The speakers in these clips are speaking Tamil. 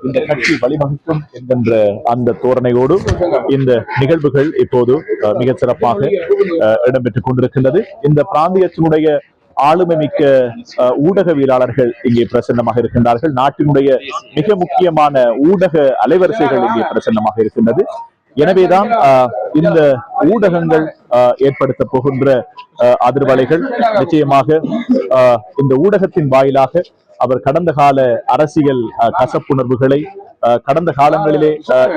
இந்த கட்சி வழிவகுக்கும் என்கின்ற அந்த தோரணையோடு இந்த நிகழ்வுகள் இப்போது மிக சிறப்பாக இடம்பெற்றுக் கொண்டிருக்கின்றது. இந்த பிராந்தியத்தினுடைய ஆளுமை மிக்க ஊடகவியலாளர்கள் இங்கே பிரசன்னமாக இருக்கின்றார்கள். நாட்டினுடைய மிக முக்கியமான ஊடக அலைவரிசைகள் இங்கே பிரசன்னமாக இருக்கின்றது. எனவேதான் இந்த ஊடகங்கள் ஏற்படுத்த போகின்ற அதிர்வலைகள் நிச்சயமாக இந்த ஊடகத்தின் வாயிலாக அவர் கடந்த கால அரசியல் கசப்புணர்வுகளை, கடந்த காலங்களிலே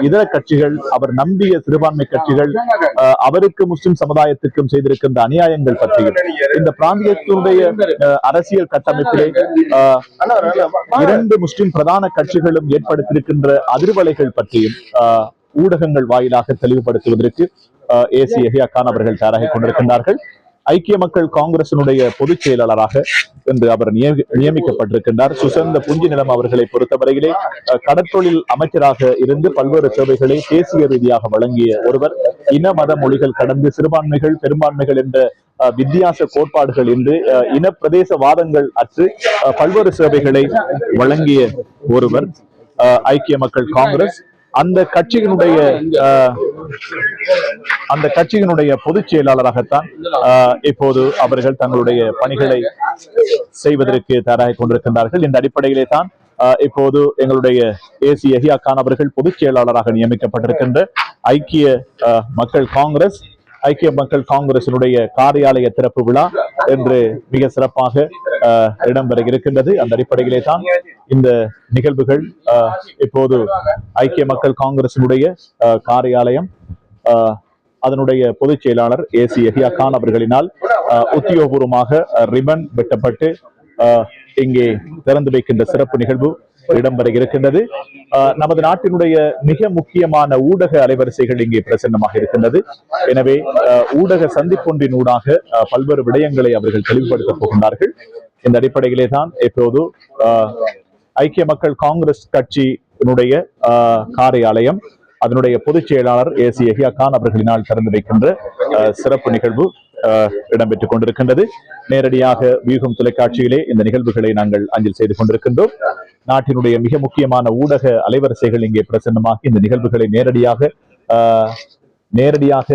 இதர கட்சிகள், அவர் நம்பிய சிறுபான்மை கட்சிகள் அவருக்கு முஸ்லிம் சமுதாயத்துக்கும் செய்திருக்கின்ற அநியாயங்கள் பற்றியும், இந்த பிராந்தியத்தினுடைய அரசியல் கட்டமைப்பிலே இரண்டு முஸ்லிம் பிரதான கட்சிகளும் ஏற்படுத்தியிருக்கின்ற அதிர்வலைகள் பற்றியும் ஊடகங்கள் வாயிலாக தெளிவுபடுத்துவதற்கு ஏசி யஹ்யா கான் அவர்கள் தயாராகி கொண்டிருக்கின்றார்கள். ஐக்கிய மக்கள் காங்கிரசினுடைய பொதுச் செயலாளராக இன்று அவர் நியமிக்கப்பட்டிருக்கின்றார். சுசந்த புஞ்சி நிலம் அவர்களை பொறுத்தவரையிலே கடற்றொழில் அமைச்சராக இருந்து பல்வேறு சேவைகளை தேசிய ரீதியாக வழங்கிய ஒருவர். இன மத மொழிகள் கடந்து சிறுபான்மைகள் பெரும்பான்மைகள் என்ற வித்தியாச கோட்பாடுகள் என்று இன பிரதேச வாதங்கள் அற்று பல்வேறு சேவைகளை வழங்கிய ஒருவர் ஐக்கிய மக்கள் காங்கிரஸ். அந்த கட்சியினுடைய பொதுச் செயலாளராகத்தான் இப்போது அவர்கள் தங்களுடைய பணிகளை செய்வதற்கு தயாராக கொண்டிருக்கின்றார்கள். இந்த அடிப்படையிலே தான் இப்போது எங்களுடைய ஏசி யஹ்யா கான் அவர்கள் பொதுச் செயலாளராக நியமிக்கப்பட்டிருக்கின்ற ஐக்கிய மக்கள் காங்கிரசினுடைய காரியாலய திறப்பு விழா என்று மிக சிறப்பாக இடம்பெற இருக்கின்றது. அந்த அடிப்படையிலே தான் இந்த நிகழ்வுகள் இப்போது ஐக்கிய மக்கள் காங்கிரசினுடைய காரியாலயம் அதனுடைய பொதுச் செயலாளர் ஏசி யஹ்யா கான் அவர்களினால் உத்தியோகபூர்வமாக ரிபன் வெட்டப்பட்டு இங்கே திறந்து வைக்கின்ற சிறப்பு நிகழ்வு இடம்பெற இருக்கின்றது. நமது நாட்டினுடைய மிக முக்கியமான ஊடக அலைவரிசைகள் இங்கே பிரசன்னமாக இருக்கின்றது. எனவே ஊடக சந்திப்பொன்றின் ஊடாக பல்வேறு விடயங்களை அவர்கள் தெளிவுபடுத்தப் போகின்றார்கள். இந்த அடிப்படையிலே தான் இப்போது ஐக்கிய மக்கள் காங்கிரஸ் கட்சியினுடைய காரியாலயம் அதனுடைய பொதுச் செயலாளர் ஏசி யஹ்யா கான் அவர்களினால் திறந்து வைக்கின்ற சிறப்பு நிகழ்வு இடம்பெற்றுக் கொண்டிருக்கின்றது. நேரடியாக வியூகம் தொலைக்காட்சியிலே இந்த நிகழ்வுகளை நாங்கள் அஞ்சல் செய்து கொண்டிருக்கின்றோம். நாட்டினுடைய மிக முக்கியமான ஊடக அலைவரிசைகள் இங்கே பிரசன்னமாகி இந்த நிகழ்வுகளை நேரடியாக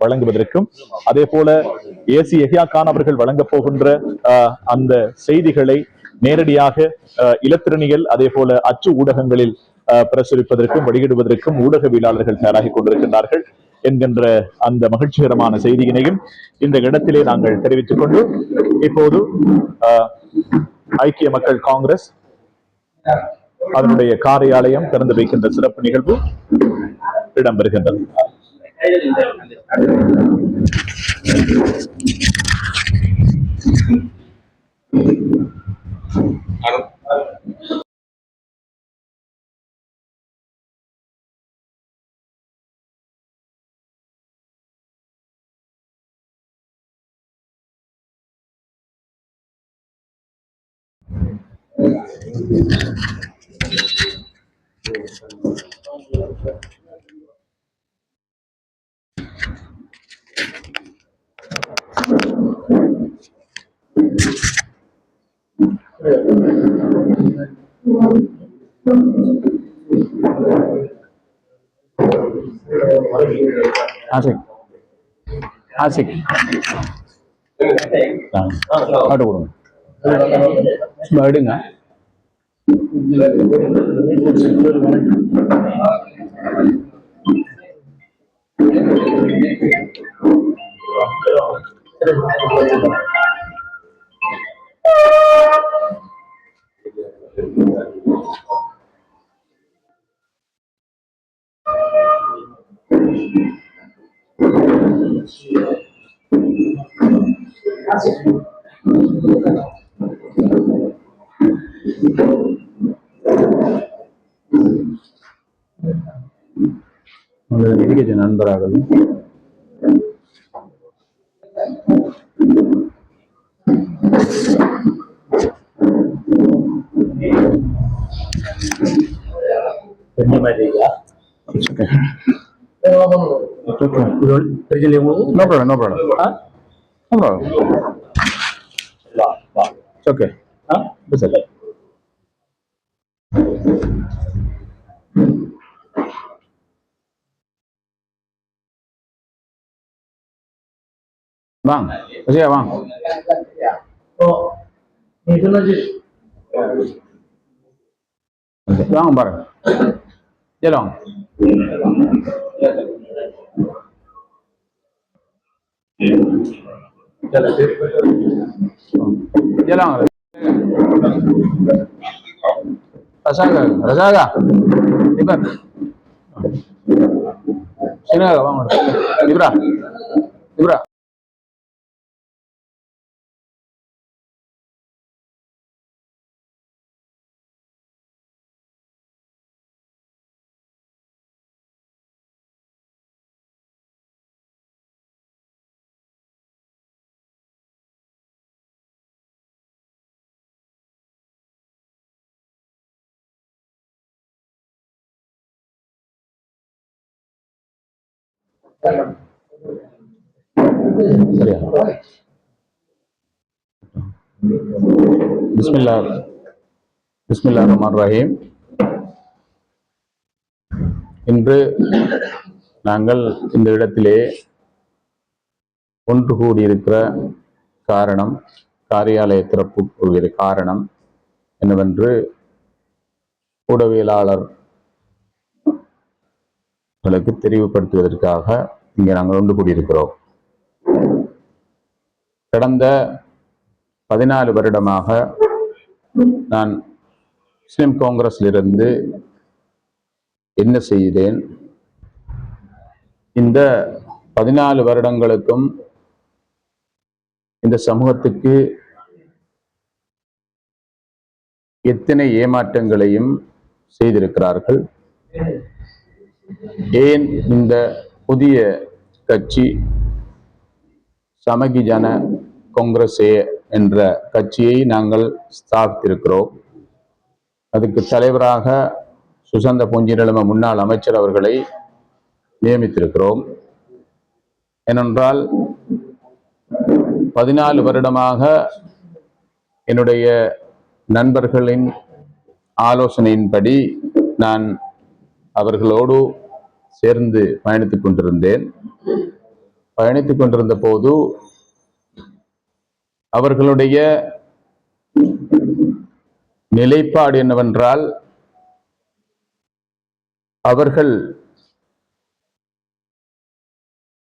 வழங்குவதற்கும், அதே போல ஏசி யஹ்யா கான் அவர்கள் வழங்கப் போகின்ற அந்த செய்திகளை நேரடியாக இலத்திரனியல் அதே போல அச்சு ஊடகங்களில் பிரசுரிப்பதற்கும் வெளியிடுவதற்கும் ஊடகவியலாளர்கள் தயாராகி கொண்டிருக்கின்றார்கள் என்கின்ற அந்த மகிழ்ச்சிகரமான செய்தியினையும் இந்த இடத்திலே நாங்கள் தெரிவித்துக் கொண்டு இப்போது ஐக்கிய மக்கள் காங்கிரஸ் அதனுடைய காரியாலயம் திறந்து வைக்கின்ற சிறப்பு நிகழ்வு இடம்பெறுகின்றது. எடுங்க. நண்பராக It's okay. It's okay. No problem, no problem. No problem. It's okay. It's okay. Bang, kasih ya bang. Bang bar, jalan. Jalan. Rasaga, rasaga. Ibar. Sini agak bang. Ibra, Ibra. சரியா? பிஸ்மில்லாஹிர்ரஹ்மானிர்ரஹீம். இன்று நாங்கள் இந்த இடத்திலே ஒன்று கூடியிருக்கிற காரணம், காரியாலய திறப்பு காரணம் என்னவென்று ஊடகவியலாளர்களுக்கு தெரிவுபடுத்துவதற்காக இங்கே நாங்கள் ஒன்று கூடியிருக்கிறோம். கடந்த 14 வருடமாக நான் முஸ்லிம் காங்கிரஸிலிருந்து என்ன செய்தேன், இந்த 14 வருடங்களுக்கும் இந்த சமூகத்துக்கு எத்தனை ஏமாற்றங்களையும் செய்திருக்கிறார்கள், ஏன் இந்த புதிய கட்சி சமகி ஜன காங்கிரஸே என்ற கட்சியை நாங்கள் ஸ்தாபித்திருக்கிறோம். அதுக்கு தலைவராக சுசந்த பொஞ்சிநிலைமை முன்னாள் அமைச்சர் அவர்களை நியமித்திருக்கிறோம். ஏனென்றால் 14 வருடமாக என்னுடைய நண்பர்களின் ஆலோசனையின்படி நான் அவர்களோடு சேர்ந்து பயணித்துக் கொண்டிருந்த போது அவர்களுடைய நிலைப்பாடு என்னவென்றால், அவர்கள்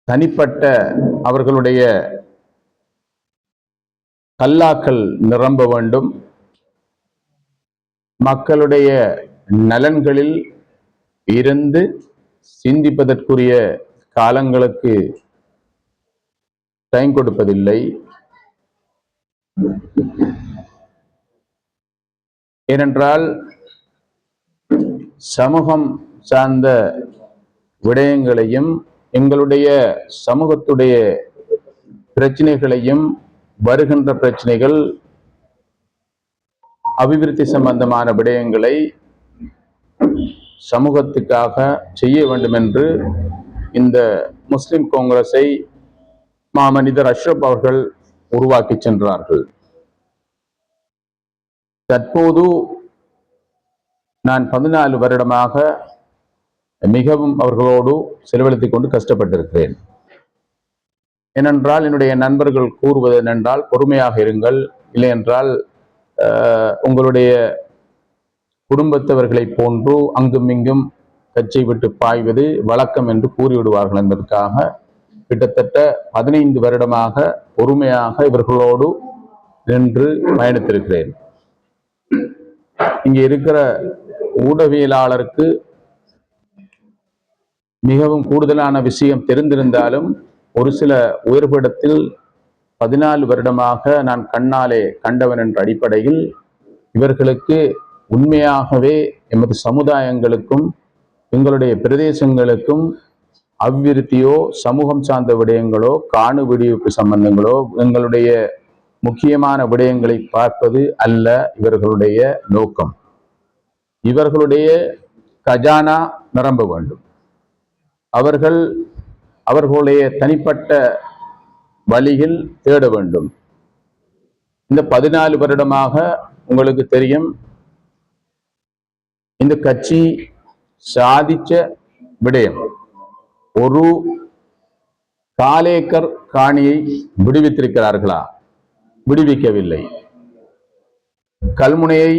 தனிப்பட்ட அவர்களுடைய கல்லாக்கள் நிரம்ப வேண்டும், மக்களுடைய நலன்களில் இருந்து சிந்திப்பதற்குரிய காலங்களுக்கு டைம் கொடுப்பதில்லை. ஏனென்றால் சமூகம் சார்ந்த விடயங்களையும் எங்களுடைய சமூகத்துடைய பிரச்சனைகளையும், வருகின்ற பிரச்சனைகள், அபிவிருத்தி சம்பந்தமான விடயங்களை சமூகத்துக்காக செய்ய வேண்டும் என்று இந்த முஸ்லிம் காங்கிரஸை மாமனிதர் அஷ்ரப் அவர்கள் உருவாக்கி சென்றார்கள். தற்போது நான் 14 வருடமாக மிகவும் அவர்களோடு செலவழித்துக் கொண்டு கஷ்டப்பட்டிருக்கிறேன். ஏனென்றால் என்னுடைய நண்பர்கள் கூறுவது என்னென்றால், பொறுமையாக இருங்கள், இல்லை என்றால் உங்களுடைய குடும்பத்தவர்களை போன்று அங்கும் இங்கும் கட்சியை விட்டு பாய்வது வழக்கம் என்று கூறிவிடுவார்கள் என்பதற்காக கிட்டத்தட்ட 15 வருடமாக பொறுமையாக இவர்களோடு நின்று பயணித்திருக்கிறேன். இங்கே இருக்கிற ஊடகவியலாளருக்கு மிகவும் கூடுதலான விஷயம் தெரிந்திருந்தாலும், ஒரு சில உயர்விடத்தில் 14 வருடமாக நான் கண்ணாலே கண்டவன் என்ற அடிப்படையில் இவர்களுக்கு உண்மையாகவே எமது சமுதாயங்களுக்கும் எங்களுடைய பிரதேசங்களுக்கும் அபிவிருத்தியோ, சமூகம் சார்ந்த விடயங்களோ, காணு விடுவிப்பு சம்பந்தங்களோ, எங்களுடைய முக்கியமான விடயங்களை பார்ப்பது அல்ல இவர்களுடைய நோக்கம். இவர்களுடைய கஜானா நிரம்ப வேண்டும். அவர்களுடைய தனிப்பட்ட வழியில் தேட வேண்டும். இந்த 14 வருடமாக உங்களுக்கு தெரியும், இந்த கட்சி சாதிச்ச விடயம் ஒரு காலேக்கர் காணியை விடுவித்திருக்கிறார்களா? விடுவிக்கவில்லை. கல்முனையை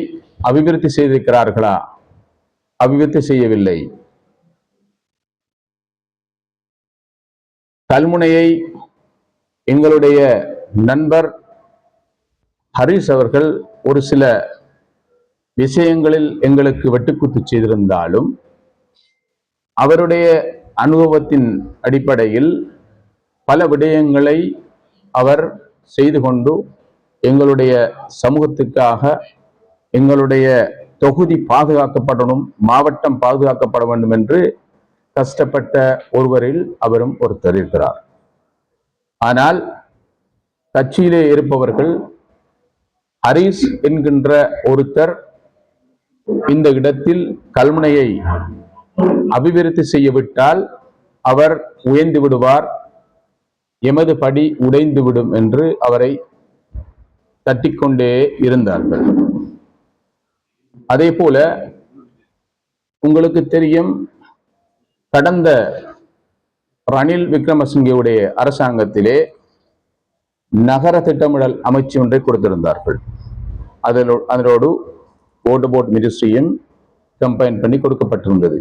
அபிவிருத்தி செய்திருக்கிறார்களா? அபிவிருத்தி செய்யவில்லை. கல்முனையை எங்களுடைய நண்பர் ஹரிஸ் அவர்கள் ஒரு சில விஷயங்களில் எங்களுக்கு வெட்டுக்குத்து செய்திருந்தாலும் அவருடைய அனுபவத்தின் அடிப்படையில் பல விடயங்களை அவர் செய்து கொண்டு எங்களுடைய சமூகத்துக்காக எங்களுடைய தொகுதி பாதுகாக்கப்படணும், மாவட்டம் பாதுகாக்கப்பட வேண்டும் என்று கஷ்டப்பட்ட ஒருவரில் அவரும் ஒருத்தர் இருக்கிறார். ஆனால் கட்சியிலே இருப்பவர்கள் ஹரிஸ் என்கின்ற ஒருத்தர் இந்த இடத்தில் கல்முனையை அபிவிருத்தி செய்யவிட்டால் அவர் உயர்ந்து விடுவார், எமது படி உடைந்து விடும் என்று அவரை தட்டிக்கொண்டே இருந்தார்கள். அதே போல உங்களுக்கு தெரியும், கடந்த ரணில் விக்ரமசிங்கவுடைய அரசாங்கத்திலே நகர திட்டமிடல் அமைச்சு ஒன்றை கொடுத்திருந்தார்கள். அதனோடு போர்ட் மினிஸ்ட்ரியும் கம்பைன் பண்ணி கொடுக்கப்பட்டிருந்தது.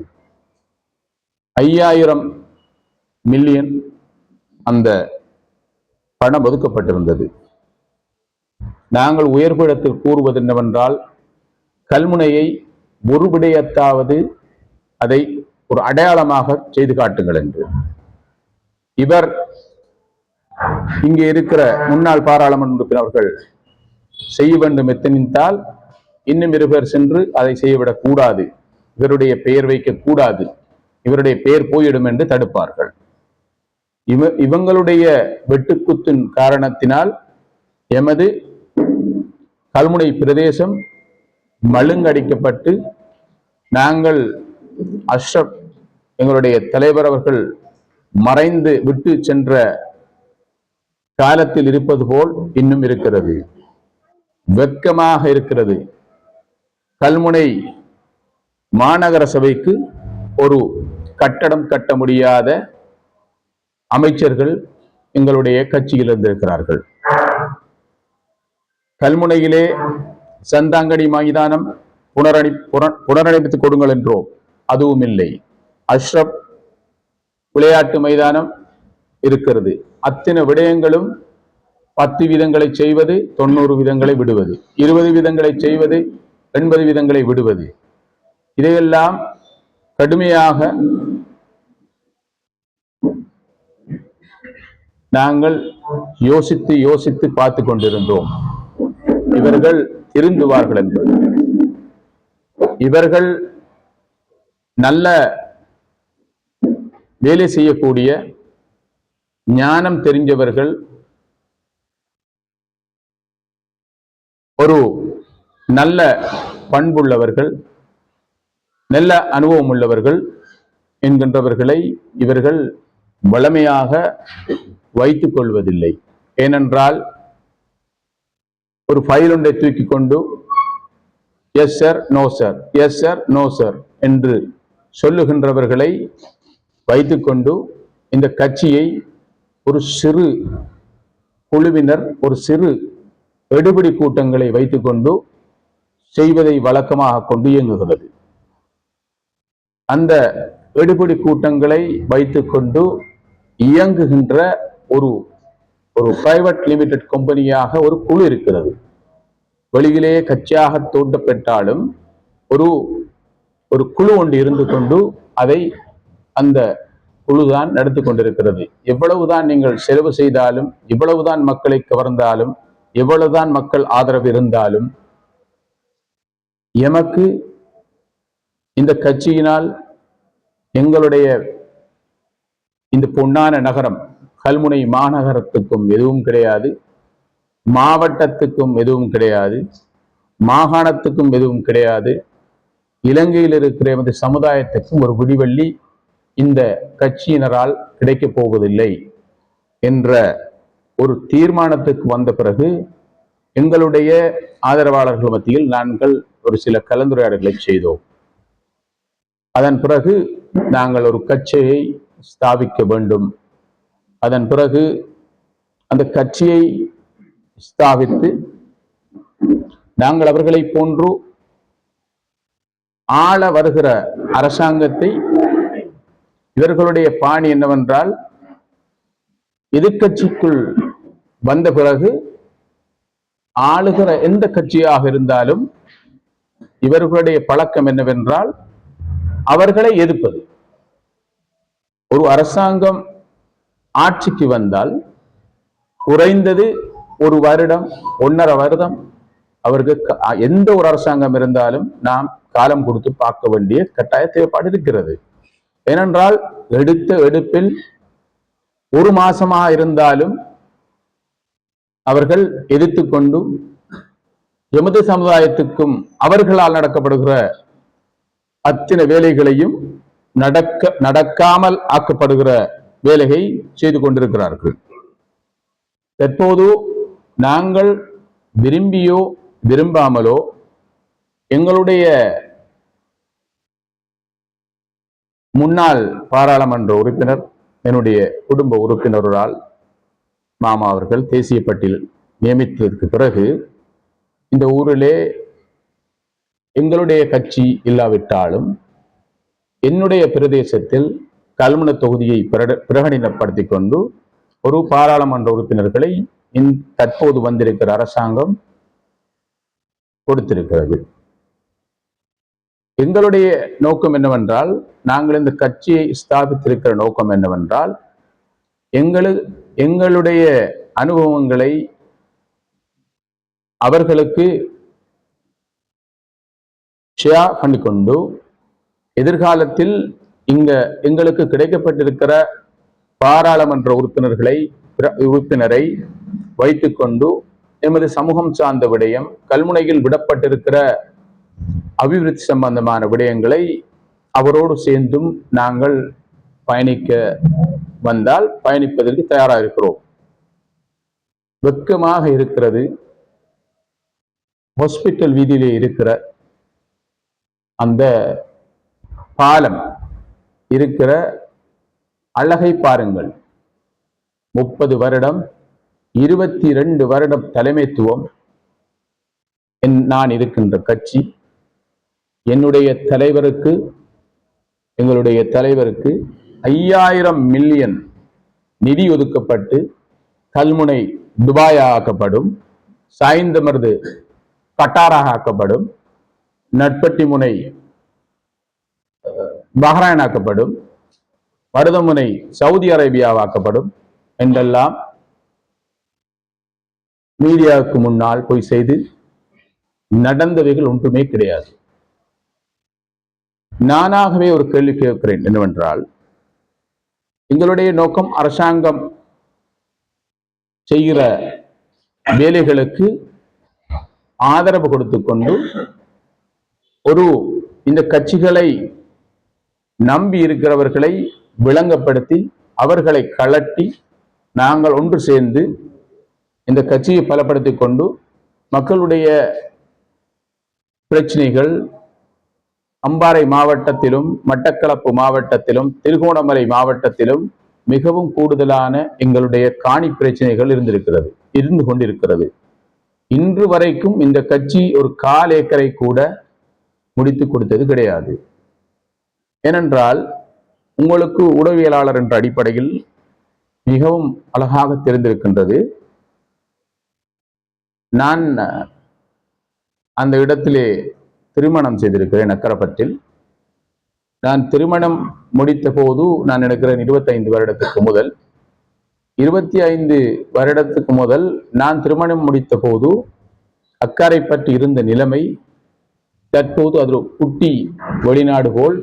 5000 மில்லியன் அந்த பணம் ஒதுக்கப்பட்டிருந்தது. நாங்கள் உயர்பீடத்தில் கூறுவது என்னவென்றால், கல்முனையை ஒரு விடயத்தாவது அதை ஒரு அடையாளமாக செய்து காட்டுங்கள் என்று. இவர் இங்கே இருக்கிற முன்னாள் பாராளுமன்ற உறுப்பினர்கள் செய்ய வேண்டும் எத்தனித்தால் இன்னும் 2 பேர் சென்று அதை செய்யவிடக் கூடாது, இவருடைய பெயர் வைக்க கூடாது, இவருடைய பெயர் போயிடும் என்று தடுப்பார்கள். இவங்களுடைய வெட்டுக்குத்தின் காரணத்தினால் எமது கல்முனை பிரதேசம் மழுங்கடிக்கப்பட்டு நாங்கள் அஷ்ரப் எங்களுடைய தலைவர் அவர்கள் மறைந்து விட்டு சென்ற காலத்தில் இருப்பது போல் இன்னும் இருக்கிறது. வெட்கமாக இருக்கிறது. கல்முனை மாநகர சபைக்கு ஒரு கட்டடம் கட்ட முடியாத அமைச்சர்கள் எங்களுடைய கட்சியில் இருந்திருக்கிறார்கள். கல்முனையிலே சந்தாங்கடி மைதானம் புனரமைத்துக் கொடுங்கள் என்றோம், அதுவும் இல்லை. அஷ்ரப் விளையாட்டு மைதானம் இருக்கிறது. அத்தனை விடயங்களும் 10 வீதங்களை செய்வது, 90 வீதங்களை விடுவது, 20 வீதங்களை செய்வது, 80 வீதங்களை விடுவது, இதையெல்லாம் கடுமையாக நாங்கள் யோசித்து பார்த்து கொண்டிருந்தோம். இவர்கள் திருந்துவார்கள் என்பது. இவர்கள் நல்ல வேலை செய்யக்கூடிய ஞானம் தெரிஞ்சவர்கள், ஒரு நல்ல பண்புள்ளவர்கள், நல்ல அனுபவம் உள்ளவர்கள் என்கின்றவர்களை இவர்கள் வளமையாக வைத்துக் கொள்வதில்லை. ஏனென்றால் ஒரு ஃபைல் ஒன்றை தூக்கி கொண்டு yes sir no sir, yes sir no sir என்று சொல்லுகின்றவர்களை வைத்துக்கொண்டு இந்த கட்சியை ஒரு சிறு குழுவினர், ஒரு சிறு எடுபிடி கூட்டங்களை வைத்துக்கொண்டு செய்வதை வழக்கமாக கொண்டு இயங்குகிறது. அந்த எடுபிடி கூட்டங்களை வைத்துக்கொண்டு இயங்குகின்ற ஒரு பிரைவேட் லிமிடெட் கம்பெனியாக ஒரு குழு இருக்கிறது. வெளியிலே கட்சியாக தோன்றப்பட்டாலும் ஒரு குழு ஒன்று இருந்து கொண்டு அதை அந்த குழுதான் நடத்தி கொண்டிருக்கிறது. எவ்வளவுதான் நீங்கள் செலவு செய்தாலும், எவ்வளவுதான் மக்களை கவர்ந்தாலும், எவ்வளவுதான் மக்கள் ஆதரவு இருந்தாலும், எமக்கு இந்த கட்சியினால் எங்களுடைய இந்த பொன்னான நகரம் கல்முனை மாநகரத்துக்கும் எதுவும் கிடையாது, மாவட்டத்துக்கும் எதுவும் கிடையாது, மாகாணத்துக்கும் எதுவும் கிடையாது. இலங்கையில் இருக்கிற எமது சமுதாயத்துக்கும் ஒரு விடிவெள்ளி இந்த கட்சியினரால் கிடைக்கப் போவதில்லை என்ற ஒரு தீர்மானத்துக்கு வந்த பிறகு எங்களுடைய ஆதரவாளர்கள் மத்தியில் நாங்கள் ஒரு சில கலந்துரையாடல்களை செய்தோம். அதன் பிறகு நாங்கள் ஒரு கட்சியை ஸ்தாபிக்க வேண்டும். அதன் பிறகு அந்த கட்சியை ஸ்தாபித்து நாங்கள் அவர்களை போன்று ஆள வருகிற அரசாங்கத்தை, இவர்களுடைய பாணி என்னவென்றால் எதிர்கட்சிக்குள் வந்த பிறகு ஆளுகிற எந்த கட்சியாக இருந்தாலும் இவர்களுடைய பழக்கம் என்னவென்றால் அவர்களை எதிர்ப்பது. ஒரு அரசாங்கம் ஆட்சிக்கு வந்தால் குறைந்தது ஒரு வருடம், 1.5 வருடம் அவருக்கு எந்த ஒரு அரசாங்கம் இருந்தாலும் நாம் காலம் கொடுத்து பார்க்க வேண்டிய கட்டாய தேவைப்பாடு இருக்கிறது. ஏனென்றால் எடுத்த எடுப்பில் 1 மாசமாக இருந்தாலும் அவர்கள் எதிர்த்து கொண்டு எமது சமுதாயத்துக்கும் அவர்களால் நடக்கப்படுகிற அத்தனை வேலைகளையும் நடக்காமல் ஆக்கப்படுகிற வேலையை செய்து கொண்டிருக்கிறார்கள். தற்போது நாங்கள் விரும்பியோ விரும்பாமலோ எங்களுடைய முன்னாள் பாராளுமன்ற உறுப்பினர், என்னுடைய குடும்ப உறுப்பினரால் மாமா அவர்கள் தேசிய பட்டியல் நியமித்ததற்கு பிறகு இந்த ஊரிலே எங்களுடைய கட்சி இல்லாவிட்டாலும் என்னுடைய பிரதேசத்தில் கல்முனை தொகுதியை பிரகடனப்படுத்தி கொண்டு ஒரு பாராளுமன்ற உறுப்பினர்களை தற்போது வந்திருக்கிற அரசாங்கம் கொடுத்திருக்கிறது. எங்களுடைய நோக்கம் என்னவென்றால், நாங்கள் இந்த கட்சியை ஸ்தாபித்திருக்கிற நோக்கம் என்னவென்றால், எங்களுடைய அனுபவங்களை அவர்களுக்கு ஷேர் பண்ணிக்கொண்டு எதிர்காலத்தில் எங்களுக்கு கிடைக்கப்பட்டிருக்கிற பாராளுமன்ற உறுப்பினரை வைத்துக்கொண்டு எமது சமூகம் சார்ந்த விடயம், கல்முனையில் விடப்பட்டிருக்கிற அபிவிருத்தி சம்பந்தமான விடயங்களை அவரோடு சேர்ந்தும் நாங்கள் பயணிக்க வந்தால் பயணிப்பதற்கு தயாராக இருக்கிறோம். வெட்கமாக இருக்கிறது, ஹாஸ்பிட்டல் வீதியிலே இருக்கிற அந்த பாலம் இருக்கிற அழகை பாருங்கள். 30 வருடம் 22 வருடம் தலைமைத்துவம் நான் இருக்கின்ற கட்சி, எங்களுடைய தலைவருக்கு 5000 மில்லியன் நிதி ஒதுக்கப்பட்டு கல்முனை துபாய் ஆக்கப்படும், சாய்ந்தமருது கட்டாராக ஆக்கப்படும், நட்பட்டி முனை பஹ்ரைன் ஆக்கப்படும், மருதமுனை சவுதி அரேபியாவாக்கப்படும் என்றெல்லாம் மீடியாவுக்கு முன்னால் போய் செய்து நடந்தவைகள் ஒன்றுமே கிடையாது. நானாகவே ஒரு கேள்வி கேட்கிறேன் என்னவென்றால், எங்களுடைய நோக்கம் அரசாங்கம் செய்கிற வேலைகளுக்கு ஆதரவு கொடுத்து கொண்டு இந்த கட்சிகளை நம்பி இருக்கிறவர்களை விளங்கப்படுத்தி அவர்களை கலட்டி நாங்கள் ஒன்று சேர்ந்து இந்த கட்சியை பலப்படுத்திக் கொண்டு மக்களுடைய பிரச்சனைகள் அம்பாறை மாவட்டத்திலும் மட்டக்களப்பு மாவட்டத்திலும் திருகோணமலை மாவட்டத்திலும் மிகவும் கூடுதலான எங்களுடைய காணி பிரச்சனைகள் இருந்து கொண்டிருக்கிறது. இன்று வரைக்கும் இந்த கட்சி ஒரு 1/4 ஏக்கரை கூட முடித்து கொடுத்தது கிடையாது. ஏனென்றால் உங்களுக்கு உளவியலாளர் என்ற அடிப்படையில் மிகவும் அழகாக தெரிந்திருக்கின்றது. நான் அந்த இடத்திலே திருமணம் செய்திருக்கிறேன் அக்கரப்பட்டில். நான் திருமணம் முடித்த போது நான் நினைக்கிறேன் 25 வருடத்துக்கு முதல் 25 வருடத்துக்கு முதல் நான் திருமணம் முடித்த போது அக்கறை பற்றி இருந்த நிலைமை தற்போது அது குட்டி வெளிநாடு போல்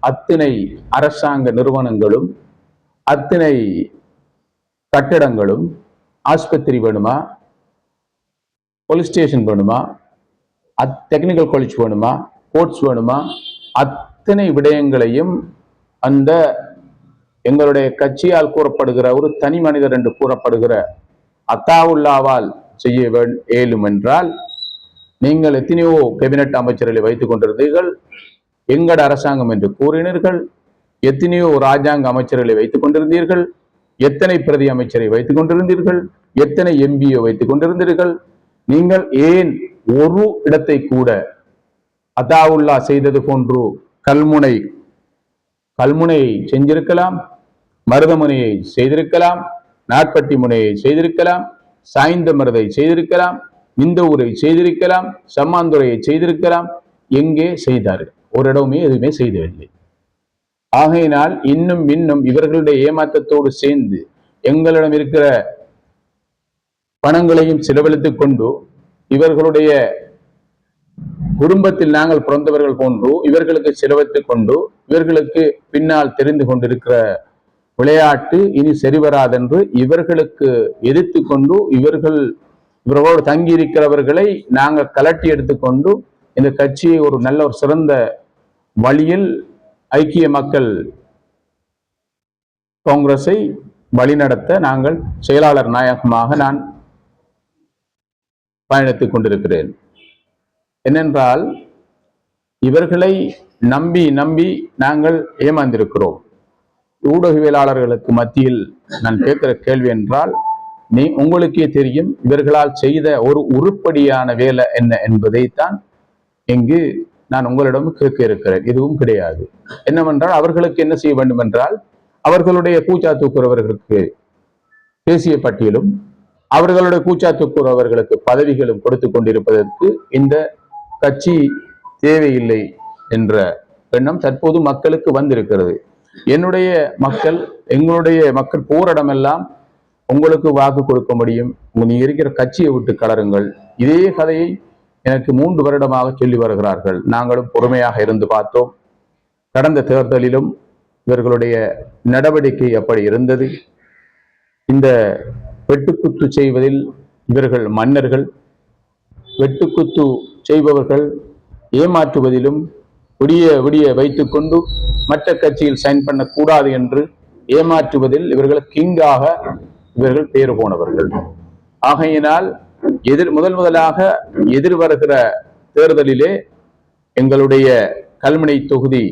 அத்தனை அரசாங்க நிறுவனங்களும் அத்தனை கட்டடங்களும், ஆஸ்பத்திரி வேணுமா, போலீஸ் ஸ்டேஷன் வேணுமா, டெக்னிக்கல் காலேஜ் வேணுமா, ஸ்போர்ட்ஸ் வேணுமா, அத்தனை விடயங்களையும் அந்த எங்களுடைய கட்சியால் கூறப்படுகிற ஒரு தனி மனிதர் என்று கூறப்படுகிற அத்தாவுல்லாவால் செய்ய இயலும் என்றால், நீங்கள் எத்தனையோ கேபினட் அமைச்சர்களை வைத்துக் கொண்டிருந்தீர்கள், எங்கட அரசாங்கம் என்று கூறினீர்கள், எத்தனையோ ராஜாங்க அமைச்சர்களை வைத்துக் கொண்டிருந்தீர்கள், எத்தனை பிரதி அமைச்சரை வைத்துக் கொண்டிருந்தீர்கள், எத்தனை எம்பியை வைத்துக் கொண்டிருந்தீர்கள். நீங்கள் ஏன் ஒரு இடத்தை கூட அத்தாவுல்லா செய்தது போன்று கல்முனையை செஞ்சிருக்கலாம், மருதமுனையை செய்திருக்கலாம், நாட்பட்டி முனையை செய்திருக்கலாம், சாய்ந்த மருதை செய்திருக்கலாம், இந்த ஊரை செய்திருக்கலாம், சம்மாந்துறையை செய்திருக்கலாம். எங்கே செய்தார்கள்? ஒரு இடமே எதுவுமே செய்தவில்லை. ஆகையினால் இன்னும் இவர்களுடைய ஏமாற்றத்தோடு சேர்ந்து எங்களிடம் இருக்கிற பணங்களையும் செலவழித்துக் கொண்டு இவர்களுடைய குடும்பத்தில் நாங்கள் பிறந்தவர்கள் போன்று இவர்களுக்கு செலவழித்துக் கொண்டு இவர்களுக்கு பின்னால் தெரிந்து கொண்டிருக்கிற விளையாட்டு இனி சரிவராதென்று இவர்களுக்கு எதிர்த்து கொண்டு இவர்களோடு தங்கி இருக்கிறவர்களை நாங்கள் கலட்டி எடுத்துக்கொண்டு இந்த கட்சியை ஒரு நல்ல ஒரு சிறந்த வழியில் ஐக்கிய மக்கள் காங்கிரஸை வழிநடத்த நாங்கள் செயலாளர் நாயகமாக நான் பயணித்துக் கொண்டிருக்கிறேன். என்னென்றால் இவர்களை நம்பி நாங்கள் ஏமாந்திருக்கிறோம். ஊடகவியலாளர்களுக்கு மத்தியில் நான் கேட்கிற கேள்வி என்றால், உங்களுக்கே தெரியும் இவர்களால் செய்த ஒரு உருப்படியான வேலை என்ன என்பதைத்தான் இங்கு நான் உங்களிடம் கேட்க இருக்கிறேன். இதுவும் கிடையாது. என்னவென்றால் அவர்களுக்கு என்ன செய்ய வேண்டும் என்றால், அவர்களுடைய கூச்சா தூக்குறவர்களுக்கு தேசிய பட்டியலும் அவர்களுடைய கூச்சா தூக்குறவர்களுக்கு பதவிகளும் கொடுத்து கொண்டிருப்பதற்கு இந்த கட்சி தேவையில்லை என்ற எண்ணம் தற்போது மக்களுக்கு வந்திருக்கிறது. எங்களுடைய மக்கள் போரிடமெல்லாம் உங்களுக்கு வாக்கு கொடுக்க முடியும், நீங்க இருக்கிற கட்சியை விட்டு கலருங்கள். இதே கதையை எனக்கு 3 வருடமாக சொல்லி வருகிறார்கள். நாங்களும் பொறுமையாக இருந்து பார்த்தோம். கடந்த தேர்தலிலும் இவர்களுடைய நடவடிக்கை எப்படி இருந்தது? இந்த வெட்டுக்குத்து செய்வதில் இவர்கள் மன்னர்கள், வெட்டுக்குத்து செய்பவர்கள் ஏமாற்றுவதிலும் விடிய வைத்துக்கொண்டு மற்ற கட்சியில் சைன் பண்ணக்கூடாது என்று ஏமாற்றுவதில் இவர்கள் கிங்காக இவர்கள் பேர் போனவர்கள். ஆகையினால் முதலாக எதிர்வருகிற தேர்தலிலே எங்களுடைய கல்முனை தொகுதி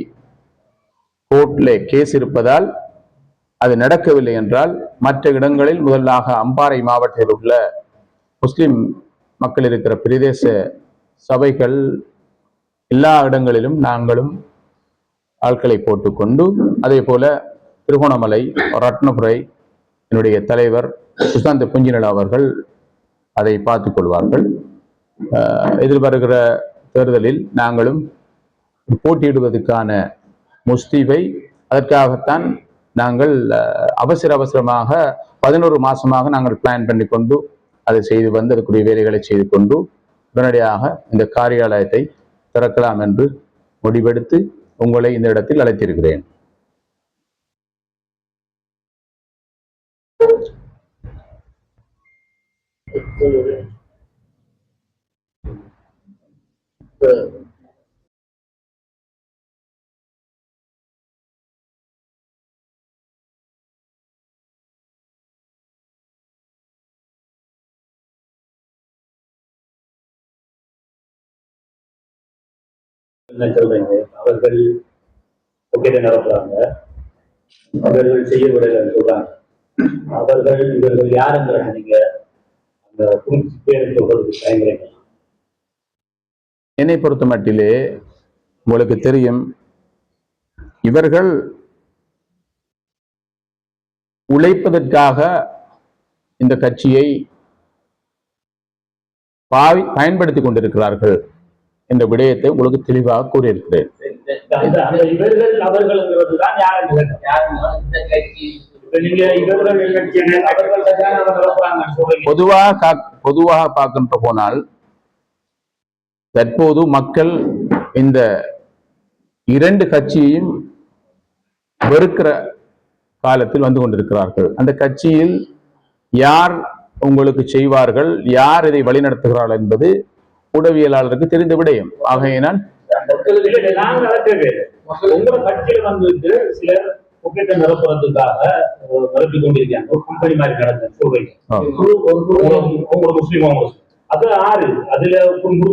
கோர்ட்ல கேஸ் இருப்பதால் அது நடக்கவில்லை என்றால் மற்ற இடங்களில் முதலாக அம்பாறை மாவட்டத்தில் உள்ள முஸ்லிம் மக்கள் இருக்கிற பிரதேச சபைகள் எல்லா இடங்களிலும் நாங்களும் ஆட்களை போட்டுக்கொண்டு, அதே போல திருகோணமலை, ரத்னபுரை என்னுடைய தலைவர் சுசாந்த புஞ்சினலா அவர்கள் அதை பார்த்துக் கொள்வார்கள். எதிர்வருகிற தேர்தலில் நாங்களும் போட்டியிடுவதற்கான முஸ்தீபை அதற்காகத்தான் நாங்கள் அவசரமாக 11 மாசமாக நாங்கள் பிளான் பண்ணி கொண்டு அதை செய்து வந்து அதற்குரிய வேலைகளை செய்து கொண்டு உடனடியாக இந்த காரியாலயத்தை திறக்கலாம் என்று முடிவெடுத்து உங்களை இந்த இடத்தில் அழைத்திருக்கிறேன். என்ன சொல்றீங்க? அவர்கள் நடத்துறாங்க, அவர்கள் செய்ய விடலன்னு சொல்றாங்க. இவர்கள் யாருங்கிற நீங்க அந்த குறிச்சு பேரை சொல்றதுக்கு பயங்கரீங்க. என்னை பொறுத்த மட்டிலே உங்களுக்கு தெரியும், இவர்கள் உழைப்பதற்காக இந்த கட்சியை பயன்படுத்திக் கொண்டிருக்கிறார்கள் என்ற விடயத்தை உங்களுக்கு தெளிவாக கூறியிருக்கிறேன். பொதுவாக பார்க்கின்ற போனால் தற்போது மக்கள் இந்த 2 கட்சியையும் வெறுக்கிற காலத்தில் வந்து கொண்டிருக்கிறார்கள். அந்த கட்சியில் யார் உங்களுக்கு செய்வார்கள், யார் இதை வழிநடத்துகிறார்கள் என்பது ஊடகவியலாளருக்கு தெரிந்த விடயம். ஆகையினால் இல்ல நாங்க நடக்கவே உங்களோட கட்சியில வந்துட்டு சிலர் பொக்கெட்டை நிரப்புறதுக்காக நிரப்பி கொண்டிருக்காங்க. ஒரு கம்பெனி மாதிரி நடந்த சொல்றீங்க உங்களோட முஸ்லீம் அது ஆறு அதுல